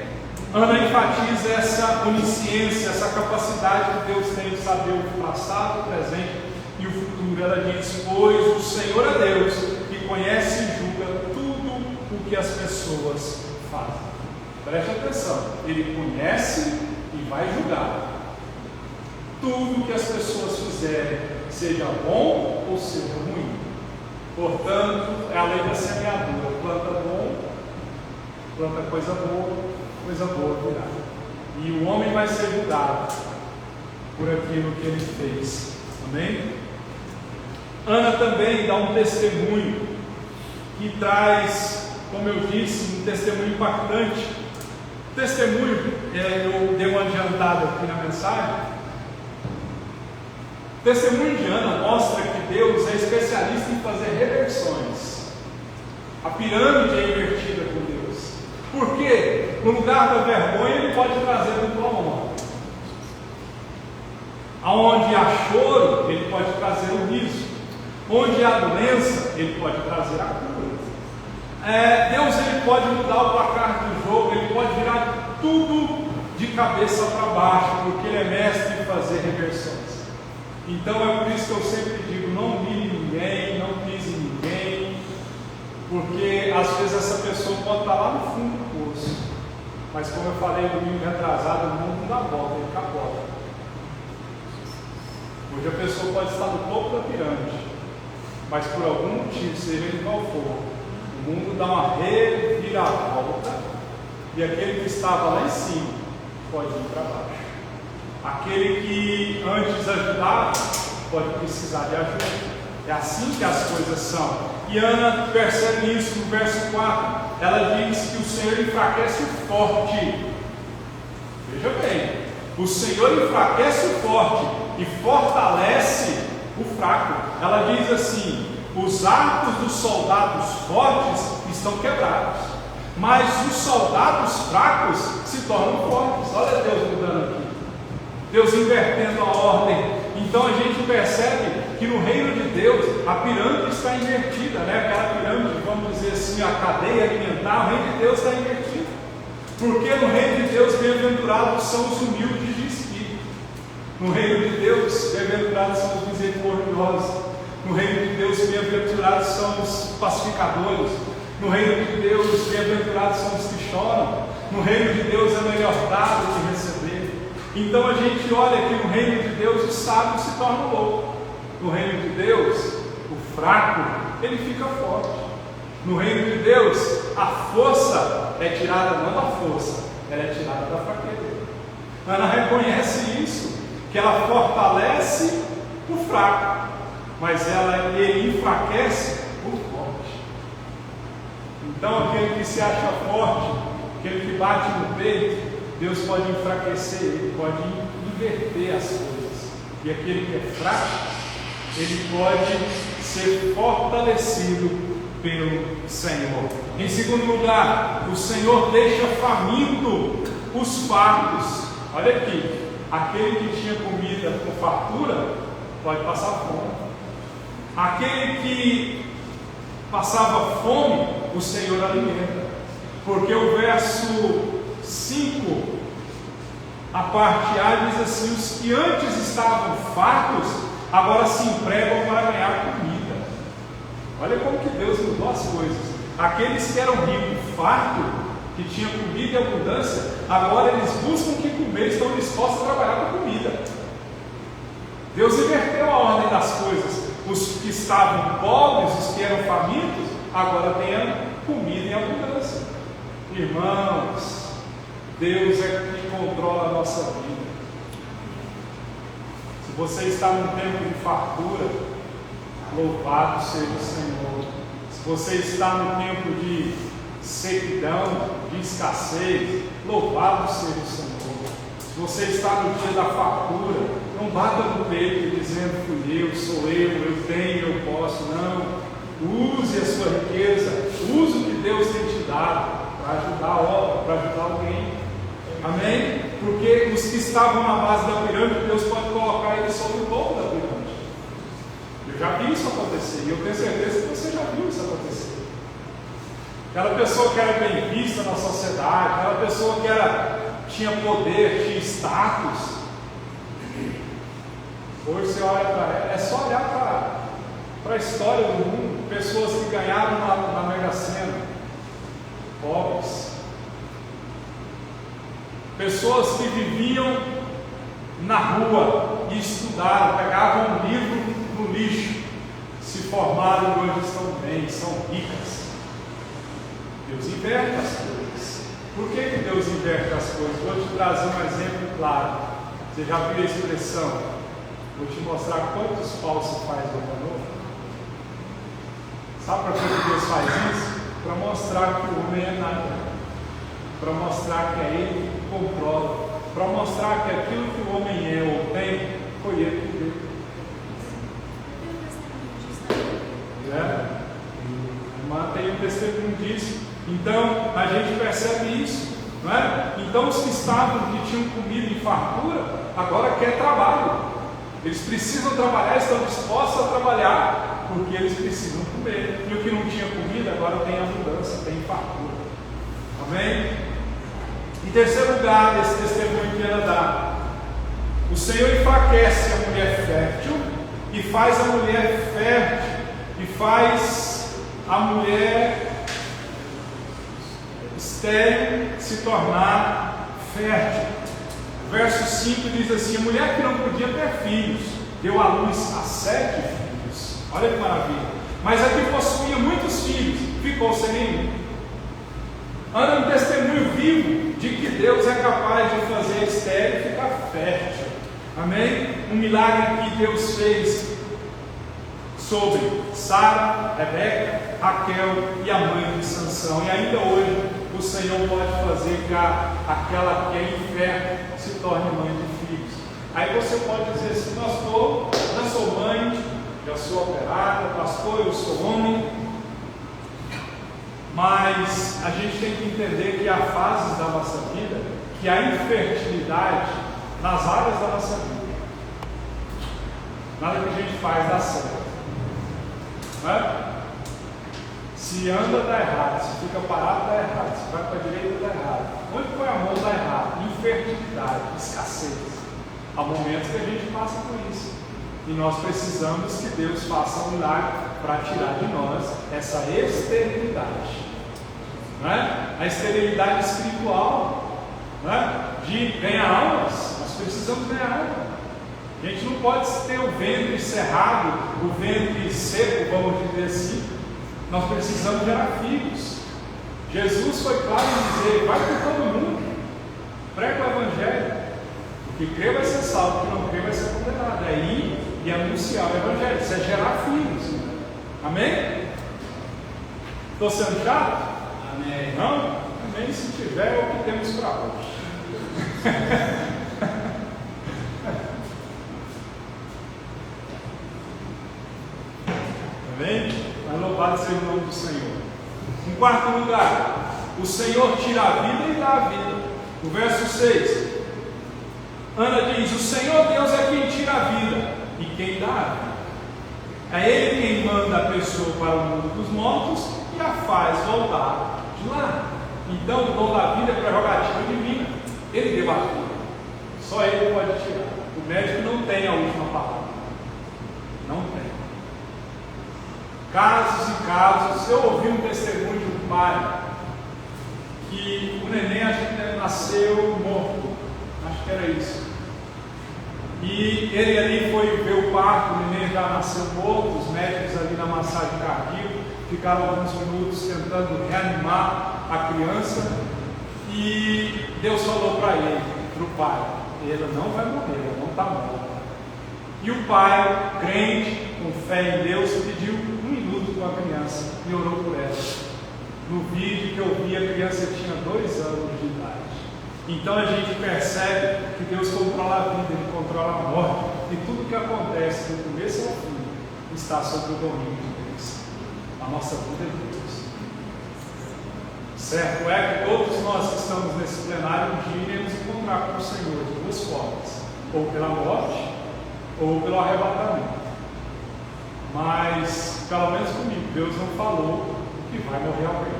Ana enfatiza essa onisciência, essa capacidade que Deus tem de saber o passado, o presente e o futuro. Ela diz: pois o Senhor é Deus que conhece e julga tudo o que as pessoas fazem. Preste atenção, Ele conhece e vai julgar tudo o que as pessoas fizerem, seja bom ou seja ruim. Portanto, é a lei da semeadura: planta bom, planta coisa boa virá. E o homem vai ser julgado por aquilo que ele fez. Amém? Ana também dá um testemunho que traz, como eu disse, um testemunho impactante. Testemunho, eu dei uma adiantada aqui na mensagem. Testemunho de Ana mostra que Deus é especialista em fazer reversões. A pirâmide é invertida por Deus. Porque no lugar da vergonha Ele pode trazer dupla honra. Aonde há choro, Ele pode trazer o riso. Onde há doença, Ele pode trazer a cura. Deus, Ele pode mudar o placar do jogo, Ele pode virar tudo de cabeça para baixo, porque Ele é mestre em fazer reversões. Então é por isso que eu sempre digo: não mire ninguém, não pise ninguém, porque às vezes essa pessoa pode estar lá no fundo do poço, mas como eu falei no domingo retrasado, o mundo não dá volta, ele capota. Hoje a pessoa pode estar no topo da pirâmide, mas por algum motivo, seja ele qual for, o mundo dá uma reviravolta e aquele que estava lá em cima pode ir para baixo. Aquele que antes ajudava pode precisar de ajuda. É assim que as coisas são. E Ana percebe isso no verso 4. Ela diz que o Senhor enfraquece o forte. Veja bem, o Senhor enfraquece o forte e fortalece o fraco. Ela diz assim: os arcos dos soldados fortes estão quebrados, mas os soldados fracos se tornam fortes. Olha Deus mudando aqui, Deus invertendo a ordem. Então a gente percebe que no reino de Deus a pirâmide está invertida, né? Aquela pirâmide, vamos dizer assim, a cadeia alimentar, o reino de Deus está invertido. Porque no reino de Deus, bem-aventurados são os humildes de espírito. No reino de Deus, bem-aventurados são os misericordiosos. No reino de Deus, bem-aventurados são os pacificadores. No reino de Deus, bem-aventurados são os que choram. No reino de Deus é melhor dar do que receber. Então a gente olha que no reino de Deus o sábio se torna louco. No reino de Deus, o fraco, ele fica forte. No reino de Deus, a força é tirada não da força, ela é tirada da fraqueza. Ana reconhece isso, que ela fortalece o fraco, mas ele enfraquece o forte. Então aquele que se acha forte, aquele que bate no peito, Deus pode enfraquecer ele, pode inverter as coisas. E aquele que é fraco, ele pode ser fortalecido pelo Senhor. Em segundo lugar, o Senhor deixa faminto os fartos. Olha aqui, aquele que tinha comida com fartura pode passar fome. Aquele que passava fome, o Senhor alimenta. Porque o verso 5, a parte A diz assim: os que antes estavam fartos, agora se empregam para ganhar comida. Olha como que Deus mudou as coisas. Aqueles que eram ricos, fartos, que tinham comida e abundância, agora eles buscam o que comer, estão dispostos a trabalhar com comida. Deus inverteu a ordem das coisas. Os que estavam pobres, os que eram famintos, agora têm comida em abundância. Irmãos, Deus é que controla a nossa vida. Se você está num tempo de fartura, louvado seja o Senhor. Se você está no tempo de sequidão, de escassez, louvado seja o Senhor. Se você está no dia da fartura, não bata no peito dizendo: fui eu, sou eu tenho, eu posso. Não. Use a sua riqueza, use o que Deus tem te dado para ajudar a obra, para ajudar alguém. Amém? Porque os que estavam na base da pirâmide, Deus pode colocar eles sobre o topo da pirâmide. Eu já vi isso acontecer, e eu tenho certeza que você já viu isso acontecer. Aquela pessoa que era bem vista na sociedade, aquela pessoa que tinha poder, tinha status. Hoje você olha para ela, é só olhar para a história do mundo, pessoas que ganharam na Mega Sena, pobres, pessoas que viviam na rua e estudaram, pegavam um livro no lixo, se formaram e hoje estão bem, são ricas. Deus inverte as coisas. Por que Deus inverte as coisas? Vou te trazer um exemplo claro. Você já viu a expressão? Vou te mostrar quantos paus se faz do novo. Sabe para que Deus faz isso? Para mostrar que o homem é nada. Para mostrar que é Ele que controla. Para mostrar que aquilo que o homem é ou tem, foi Ele que deu. Tem um testemunho disso. Então a gente percebe isso, não é? Então os que tinham comida em fartura, agora quer trabalho. Eles precisam trabalhar, estão dispostos a trabalhar, porque eles precisam comer. E o que não tinha comida, agora tem abundância, tem fartura. Amém? Em terceiro lugar, esse testemunho que ela dá, o Senhor enfraquece a mulher fértil e faz a mulher fértil e faz a mulher estéril se tornar fértil. Verso 5 diz assim: a mulher que não podia ter filhos deu à luz a 7 filhos. Olha que maravilha. Mas a que possuía muitos filhos ficou sem nenhum. Anda um testemunho vivo de que Deus é capaz de fazer a estéril ficar fértil. Amém? Um milagre que Deus fez sobre Sara, Rebeca, Raquel e a mãe de Sansão. E ainda hoje o Senhor pode fazer que aquela que é infértil se torne mãe de filhos. Aí você pode dizer assim: pastor, eu sou mãe, eu sou operada, pastor, eu sou homem. Mas a gente tem que entender que há fases da nossa vida que a infertilidade nas áreas da nossa vida, nada que a gente faz dá certo. Se anda dá errado, se fica parado dá errado, se vai para a direita dá errado. Onde põe a mão dá errado. Infertilidade, escassez. Há momentos que a gente passa por isso, e nós precisamos que Deus faça um milagre para tirar de nós essa esterilidade, a esterilidade espiritual, de ganhar almas. Nós precisamos ganhar almas. A gente não pode ter o ventre cerrado, o ventre seco, vamos dizer assim. Nós precisamos gerar filhos. Jesus foi claro em dizer: vai por todo mundo, prega o Evangelho. O que crê vai ser salvo, o que não crê vai ser condenado. É ir e anunciar o Evangelho, isso é gerar filhos. Amém? Estou sendo chato? Amém. Não? Amém. Se tiver, é o que temos para hoje. Amém? Mas louvado seja o nome do Senhor. Em quarto lugar, o Senhor tira a vida e dá a vida. O verso 6, Ana diz: o Senhor Deus é quem tira a vida e quem dá a vida. É Ele quem manda a pessoa para o mundo dos mortos e a faz voltar de lá. Então o dom da vida é prerrogativa divina. Ele deu a vida, só Ele pode tirar. O médico não tem a última palavra. Não tem. Casos e casos. Eu ouvi um testemunho de um pai que o neném, acho que nasceu morto, acho que era isso, e ele ali foi ver o parto, o neném já nasceu morto. Os médicos ali na massagem cardíaca ficaram alguns minutos tentando reanimar a criança, e Deus falou para ele, para o pai: ela não vai morrer, ela não está morta. E o pai, crente, com fé em Deus, pediu 1 minuto com a criança e orou por ela. No vídeo que eu vi, a criança tinha 2 anos de idade. Então a gente percebe que Deus controla a vida, Ele controla a morte, e tudo que acontece do começo ao fim está sob o domínio de Deus. A nossa vida é Deus. Certo é que todos nós que estamos nesse plenário um dia iremos encontrar com o Senhor de 2 formas: ou pela morte ou pelo arrebatamento. Mas, pelo menos comigo, Deus não falou que vai morrer alguém.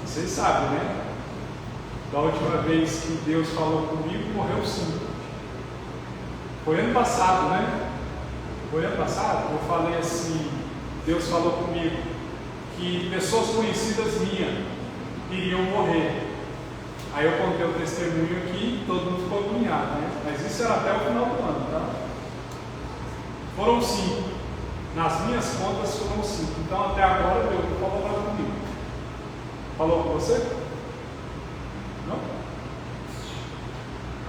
Vocês sabem, né? Da última vez que Deus falou comigo, morreu 5. Foi ano passado, né? Foi ano passado? Eu falei assim, Deus falou comigo que pessoas conhecidas minhas iriam morrer. Aí eu contei o testemunho aqui e todo mundo ficou agoniado, né? Mas isso era até o final do ano, tá? Foram 5. Nas minhas contas foram 5. Então até agora Deus não falou nada comigo. Falou com você? Não?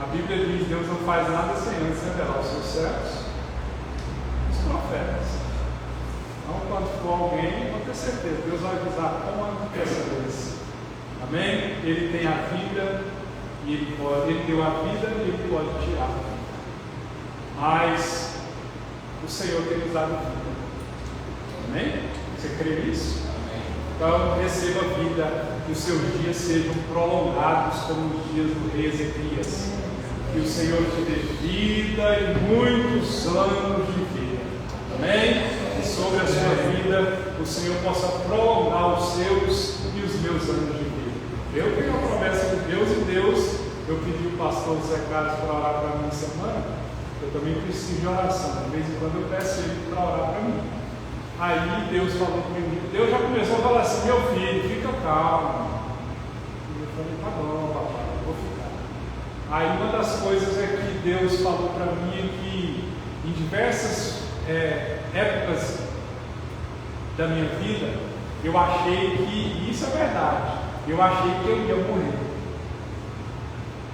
A Bíblia diz: Deus não faz nada sem antes revelar os seus servos, os profetas. Então, quando for alguém, pode ter certeza, Deus vai avisar com antecedência. Amém? Ele tem a vida, e ele deu a vida e ele pode tirar. Mas o Senhor tem nos dado vida. Amém? Você crê nisso? Amém. Então, receba vida, que os seus dias sejam prolongados como os dias do rei Ezequias. Que o Senhor te dê vida e muitos anos de vida. Amém? E sobre a sua vida, o Senhor possa prolongar os seus e os meus anos de vida. Eu tenho a promessa de Deus e Deus. Eu pedi o pastor Zé Carlos para orar para mim essa semana. Eu também preciso de oração. De vez em quando eu peço ele para orar para mim. Aí Deus falou comigo. Deus já começou a falar assim: meu filho, fica calmo. E eu falei: tá bom, papai, eu vou ficar. Aí uma das coisas é que Deus falou para mim é que em diversas épocas da minha vida, eu achei que, e isso é verdade, eu achei que eu ia morrer.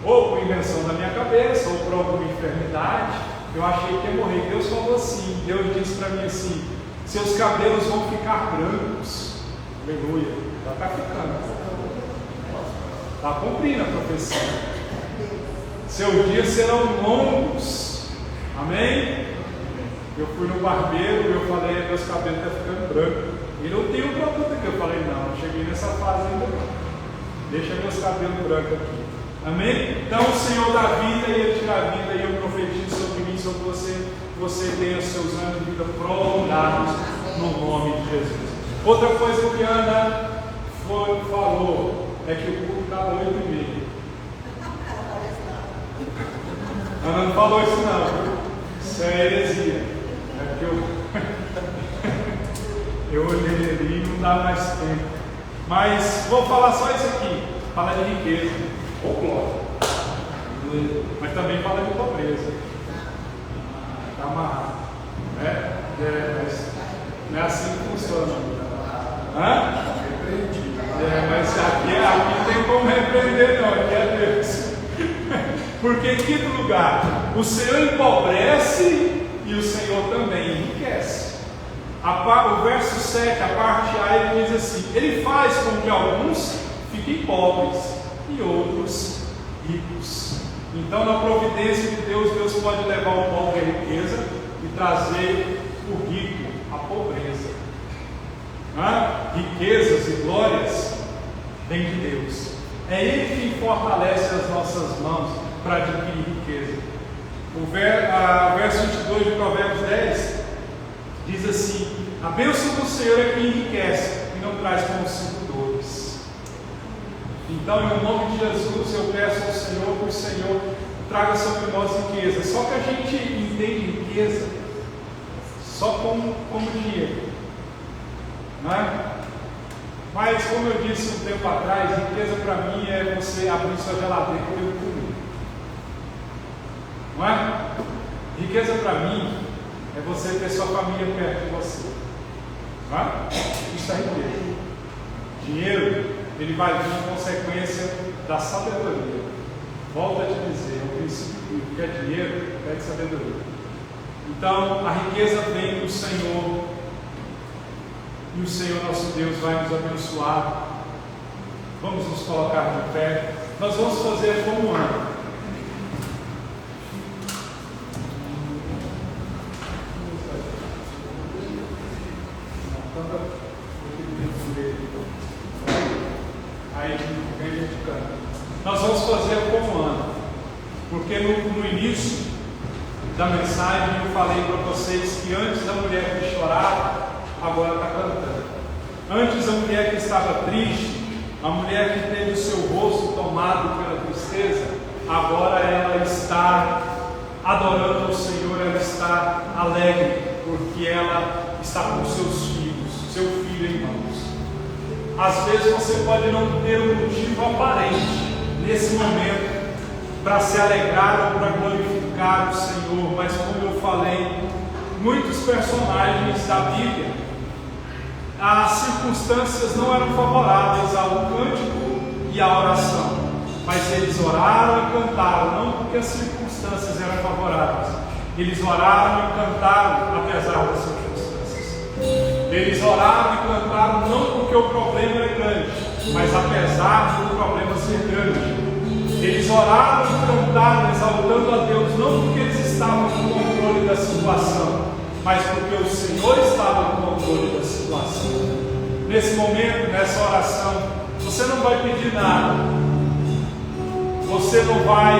Ou por invenção da minha cabeça, ou por alguma enfermidade, eu achei que ia morrer. Deus falou assim, Deus disse para mim assim: seus cabelos vão ficar brancos. Aleluia. Já está ficando. Está cumprindo a profecia. Seus dias serão longos. Amém? Eu fui no barbeiro e eu falei: meus cabelos estão ficando brancos. E não tem um produto aqui. Eu falei: não cheguei nessa fase ainda não. Deixa meus cabelos brancos aqui. Amém? Então o Senhor dá vida e Ele tira a vida. E eu profetizo sobre mim, sobre você, que você tenha os seus anos de vida prolongados no nome de Jesus. Outra coisa que Ana falou é que o culto estava 8h30. Ana não falou isso não. Isso é heresia. É porque eu olhei ali e não dá mais tempo. Mas vou falar só isso aqui. Fala de riqueza. Ou glória. Mas também fala de pobreza. Está amarrado. Mas não é assim que funciona. Mas aqui tem como repreender, não. Aqui é Deus. Porque em quinto lugar, o Senhor empobrece e o Senhor também enriquece. O verso 7, a parte A, ele diz assim: Ele faz com que alguns fiquem pobres e outros ricos. Então, na providência de Deus, Deus pode levar o pobre à riqueza e trazer o rico à pobreza. Riquezas e glórias vêm de Deus. É Ele que fortalece as nossas mãos para adquirir riqueza. O verso 22 de Provérbios 10 diz assim: a bênção do Senhor é que enriquece e não traz consigo dores. Então, em nome de Jesus, eu peço ao Senhor que o Senhor traga sobre nós riqueza. Só que a gente entende riqueza só como dinheiro, não é? Mas, como eu disse um tempo atrás, riqueza para mim é você abrir sua geladeira e eu comer. Não é? Riqueza para mim é você ter sua família perto de você. Não é? Isso é riqueza. Dinheiro, ele vai vir em consequência da sabedoria. Volto a te dizer, o princípio bíblico que é dinheiro, pede sabedoria. Então, a riqueza vem do Senhor. E o Senhor nosso Deus vai nos abençoar. Vamos nos colocar de pé. Nós vamos fazer como Ana. Nós vamos fazer como Ana. Porque no início da mensagem, eu falei para vocês que antes a mulher que chorava, agora está cantando. Antes a mulher que estava triste, a mulher que teve o seu rosto tomado pela tristeza, agora ela está adorando ao Senhor, ela está alegre, porque ela está com seus filhos, seu filho em mãos. Às vezes você pode não ter um motivo aparente nesse momento para se alegrar ou para glorificar o Senhor, mas como eu falei, muitos personagens da Bíblia, as circunstâncias não eram favoráveis ao cântico e à oração, mas eles oraram e cantaram, não porque as circunstâncias eram favoráveis, eles oraram e cantaram apesar das circunstâncias. Eles oraram e cantaram não porque o problema era grande, mas apesar do problema ser grande. Eles oraram e cantaram exaltando a Deus, não porque eles estavam no controle da situação, mas porque o Senhor estava no controle da situação. Nesse momento, nessa oração, você não vai pedir nada, você não vai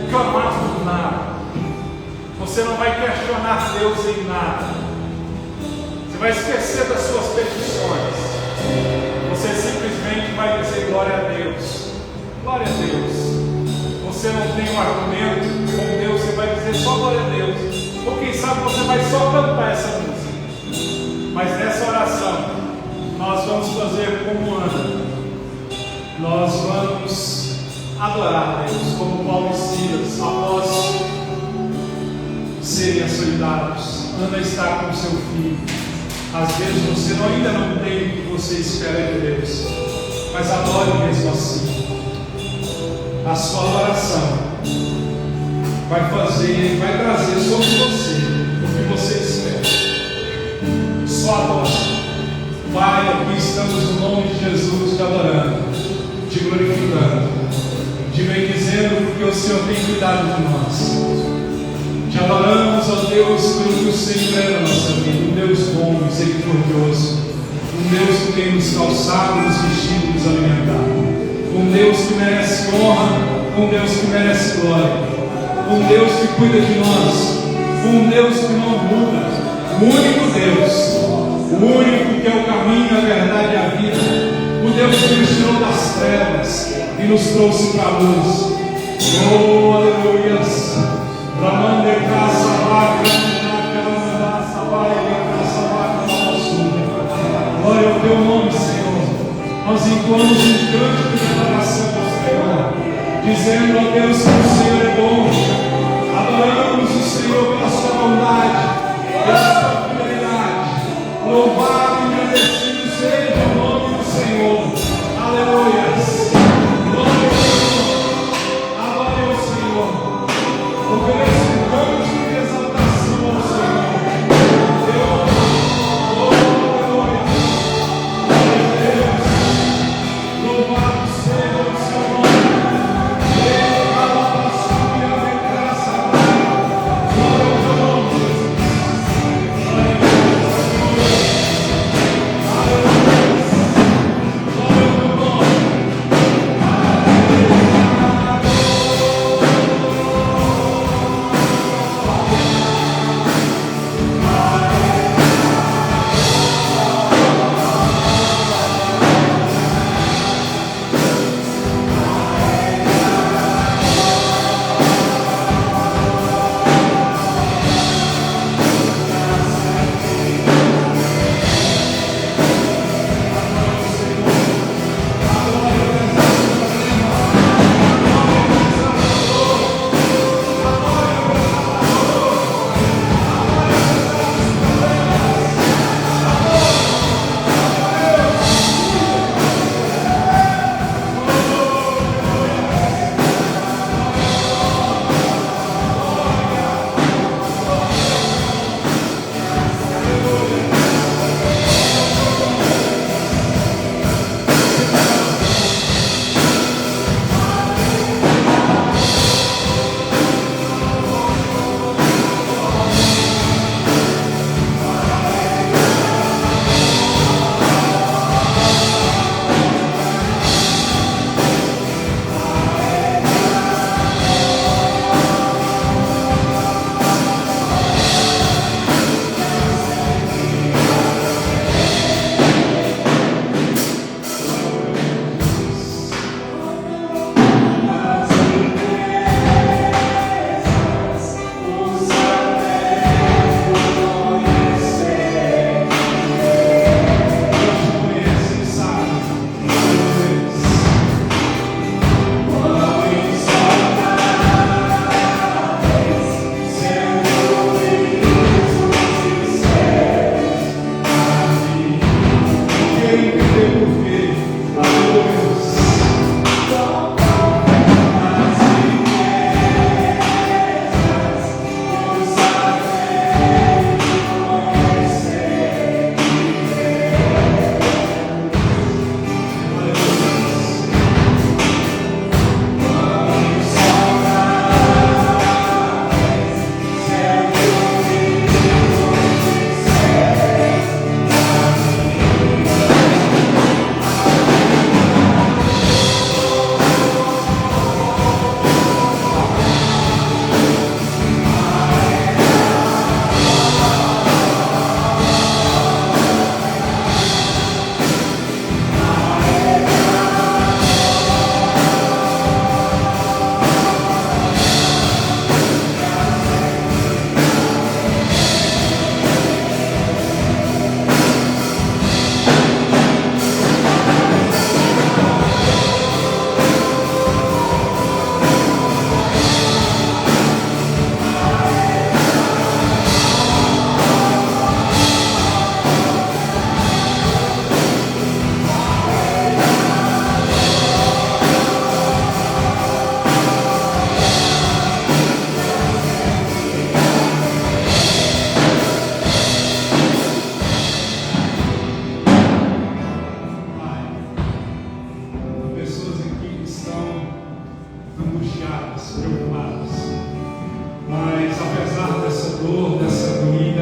clamar por nada, você não vai questionar Deus em nada, você vai esquecer das suas petições, você simplesmente vai dizer glória a Deus, glória a Deus. Você não tem um argumento com Deus, você vai dizer só glória a Deus, ou quem sabe você vai só cantar essa música. Mas nessa oração nós vamos fazer como Ana, nós vamos adorar a Deus como Paulo e Silas após serem açoitados. Ana está com seu filho. Às vezes você ainda não tem o que você espera de Deus, mas adore mesmo assim. A sua oração vai trazer sobre você o que você espera. Só adora. Pai, aqui estamos no nome de Jesus te adorando, te glorificando, te bendizendo porque o Senhor tem cuidado de nós. Te adoramos, ó Deus, pelo que o Senhor é na nossa vida, um Deus bom, misericordioso, um Deus que tem nos calçado, nos vestido, nos alimentado. Um Deus que merece honra, um Deus que merece glória, um Deus que cuida de nós, um Deus que não muda, o único Deus, o único que é o caminho, a verdade e a vida, o Deus que nos tirou das trevas e nos trouxe para a luz. Oh, aleluia! Glória ao teu nome, Senhor. Nós entoamos um cântico de adoração ao Senhor, dizendo a Deus que o Senhor é bom. Adoramos o Senhor pela sua bondade, pela sua fidelidade. Louvado e agradecido seja o nome do Senhor. Aleluia. Glória ao Senhor. Adore ao Senhor. Ofereça um cântico de exaltação ao Senhor. Louvado seja o seu nome.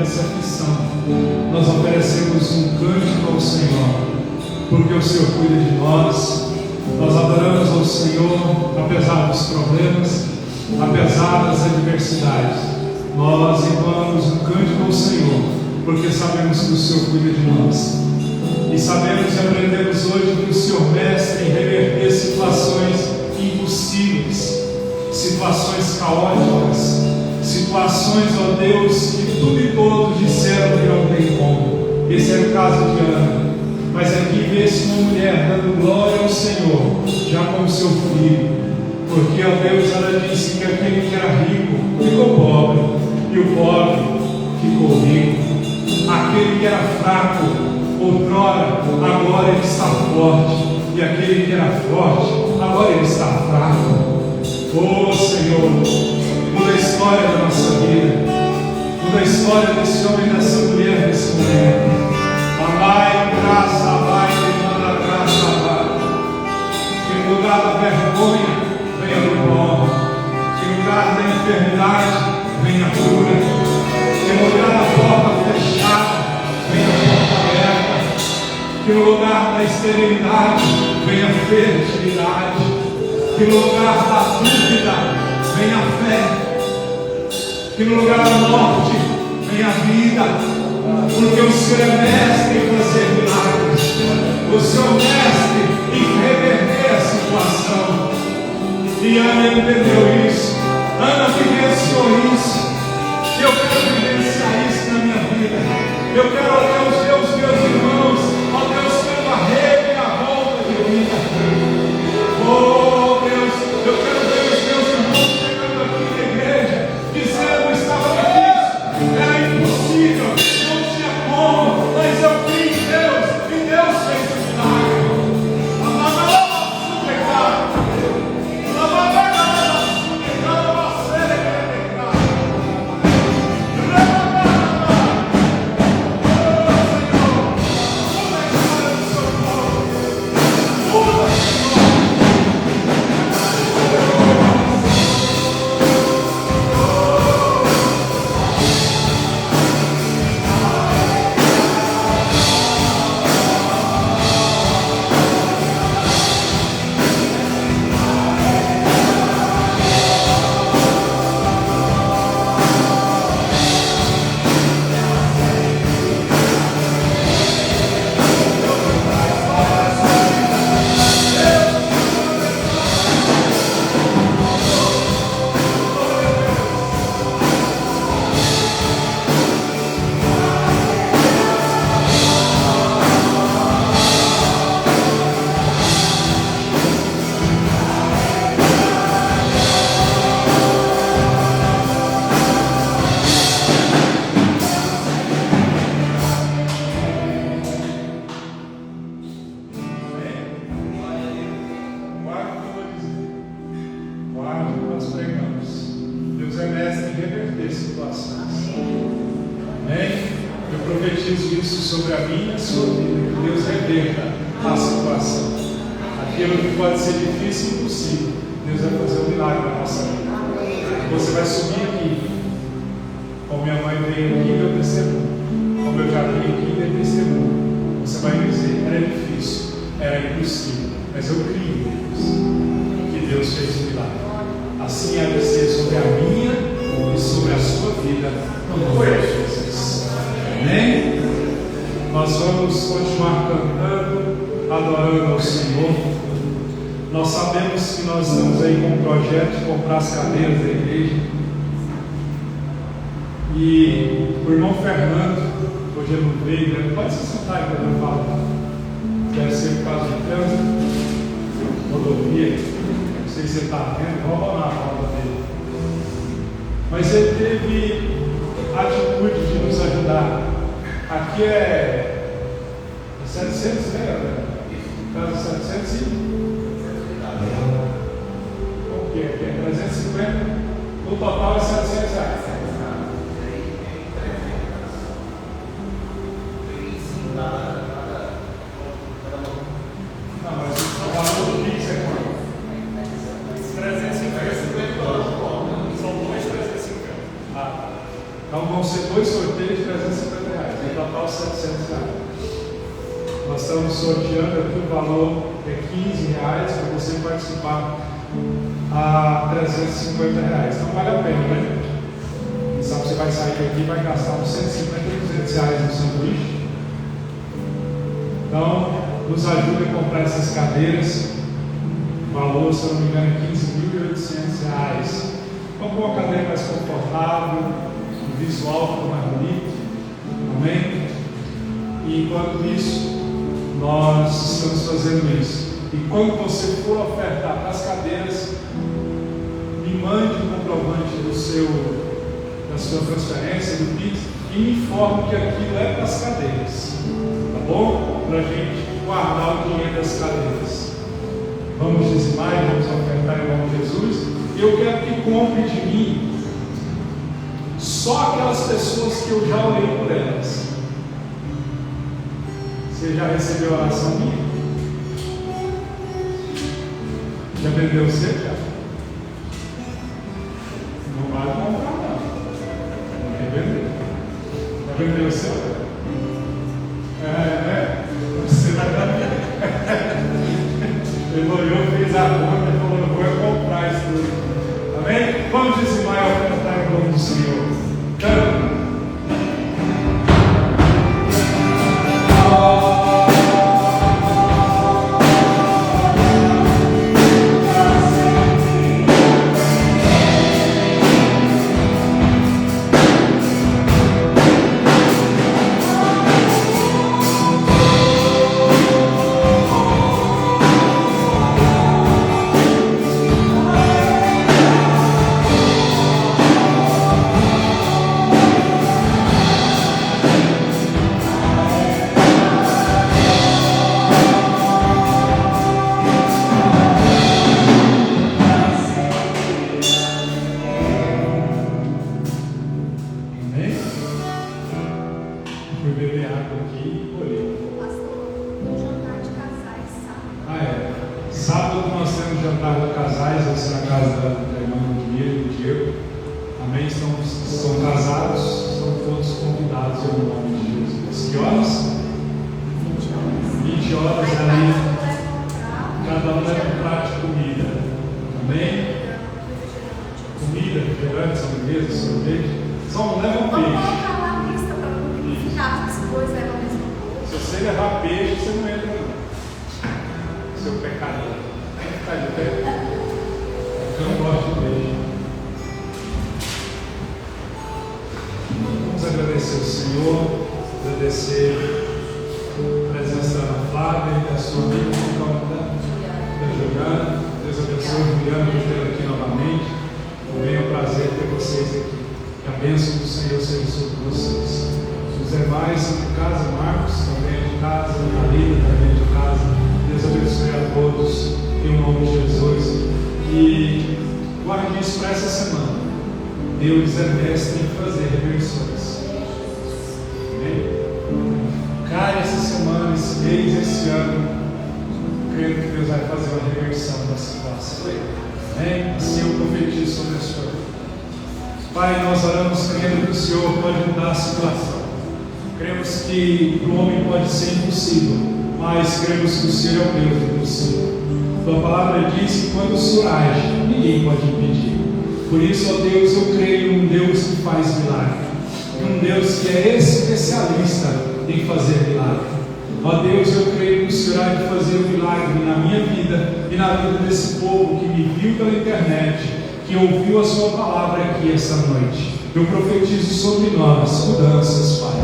perseguição, nós oferecemos um cântico ao Senhor, porque o Senhor cuida de nós. Nós adoramos ao Senhor apesar dos problemas, apesar das adversidades. Nós entoamos um cântico ao Senhor, porque sabemos que o Senhor cuida de nós. E sabemos e aprendemos hoje que o Senhor mestre em reverter situações impossíveis, situações caóticas, situações, ó Deus, que tudo e todos disseram que não tem como. Esse era o caso de Ana. Mas aqui vê-se uma mulher dando glória ao Senhor, já com o seu filho. Porque, ó Deus, ela disse que aquele que era rico ficou pobre, e o pobre ficou rico. Aquele que era fraco outrora, agora ele está forte. E aquele que era forte, agora ele está fraco. Oh Senhor, muda a história da nossa vida, muda a história desse homem, dessa mulher, desse momento. Amai, graça, vai, demanda graça, vai. Que no lugar da vergonha venha a honra, que no lugar da enfermidade venha a cura, que no lugar da porta fechada venha a porta aberta, que no lugar da esterilidade venha a fertilidade, que no lugar da dúvida venha a fé, que no lugar da morte venha a vida. Porque o Senhor é mestre em fazer milagres, o Senhor é mestre em reverter a situação. E Ana entendeu isso, Ana vivenciou isso. E eu quero vivenciar isso na minha vida. Eu quero, ó Deus, meus irmãos, ó Deus, ter uma reviravolta de vida. Oh Deus, eu quero ver os meus irmãos chegando aqui na igreja, dizendo: estava difícil, era impossível, mas eu fui em Deus, e Deus fez o milagre. Mas ele teve atitude de nos ajudar. Aqui é 700, né? Casa 700 o que? Aqui é 350. No total é 700 reais. Não, mas o valor do Pix é quanto? 350 dólares. São 2,350. Então vão ser 2 sorteios de R$350, em total R$700. Nós estamos sorteando aqui, o valor é R$15 para você participar a R$350. Então vale a pena, né? Quem sabe você vai sair daqui e vai gastar uns R$150, R$200 no sanduíche. Então, nos ajude a comprar essas cadeiras. O valor, se eu não me engano, é R$15.800. Vamos pôr uma cadeira mais confortável, um visual ficou mais bonito. Amém? E enquanto isso, nós estamos fazendo isso. E quando você for ofertar para as cadeiras, me mande um comprovante da sua transferência, do Pix, e me informe que aquilo é para as cadeiras. Tá bom? Para a gente guardar o dinheiro das cadeiras. Vamos dizimar e vamos ofertar em nome de Jesus. E eu quero que compre de mim só aquelas pessoas que eu já orei por elas. Você já recebeu a oração minha? Já vendeu o seu? Já? Não vai comprar, não. Não quer vender. Já vendeu o seu? Você vai dar. Ele olhou, fez a conta e falou: não vou comprar isso tudo. Amém? Vamos dizimar e ofertar em nome do Senhor. Canta. Pai, nós oramos crendo que o Senhor pode mudar a situação. Cremos que para o homem pode ser impossível, mas cremos que o Senhor é o Deus do impossível. Tua palavra diz que quando o Senhor age, ninguém pode impedir. Por isso, ó Deus, eu creio em um Deus que faz milagre, um Deus que é especialista em fazer milagre. Ó Deus, eu creio que o Senhor há de fazer um milagre na minha vida e na vida desse povo que me viu pela internet, que ouviu a sua palavra aqui esta noite. Eu profetizo sobre nós mudanças, Pai.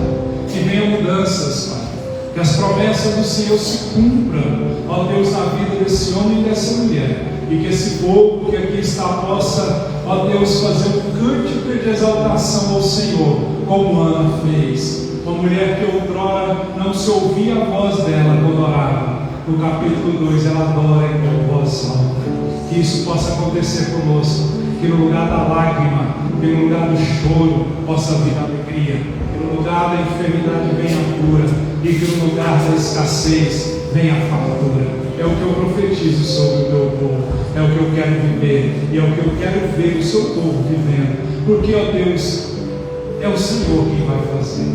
Que venham mudanças, Pai. Que as promessas do Senhor se cumpram, ó Deus, na vida desse homem e dessa mulher. E que esse povo que aqui está possa, ó Deus, fazer um cântico de exaltação ao Senhor, como Ana fez. Uma mulher que outrora não se ouvia a voz dela quando orava. No capítulo 2, ela adora em voz alta. Que isso possa acontecer conosco. Que no lugar da lágrima, que no lugar do choro, possa vir a alegria. Que no lugar da enfermidade venha a cura. E que no lugar da escassez venha a fartura. É o que eu profetizo sobre o meu povo. É o que eu quero viver. E é o que eu quero ver o seu povo vivendo. Porque, ó Deus, É o Senhor quem vai fazer.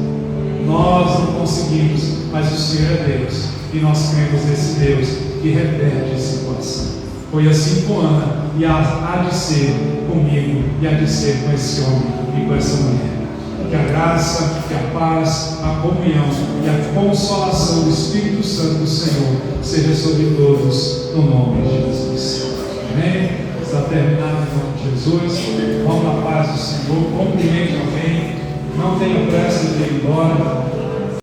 Nós não conseguimos, mas o Senhor é Deus. E nós cremos nesse Deus que reverte a situação. Foi assim com Ana, e há de ser comigo, e há de ser com esse homem e com essa mulher. Que a graça, que a paz, a comunhão e a consolação do Espírito Santo do Senhor seja sobre todos, no nome de Jesus. Amém? Está terminado em nome de Jesus. Vamos na paz do Senhor. Cumprimente alguém. Não tenha pressa de ir embora.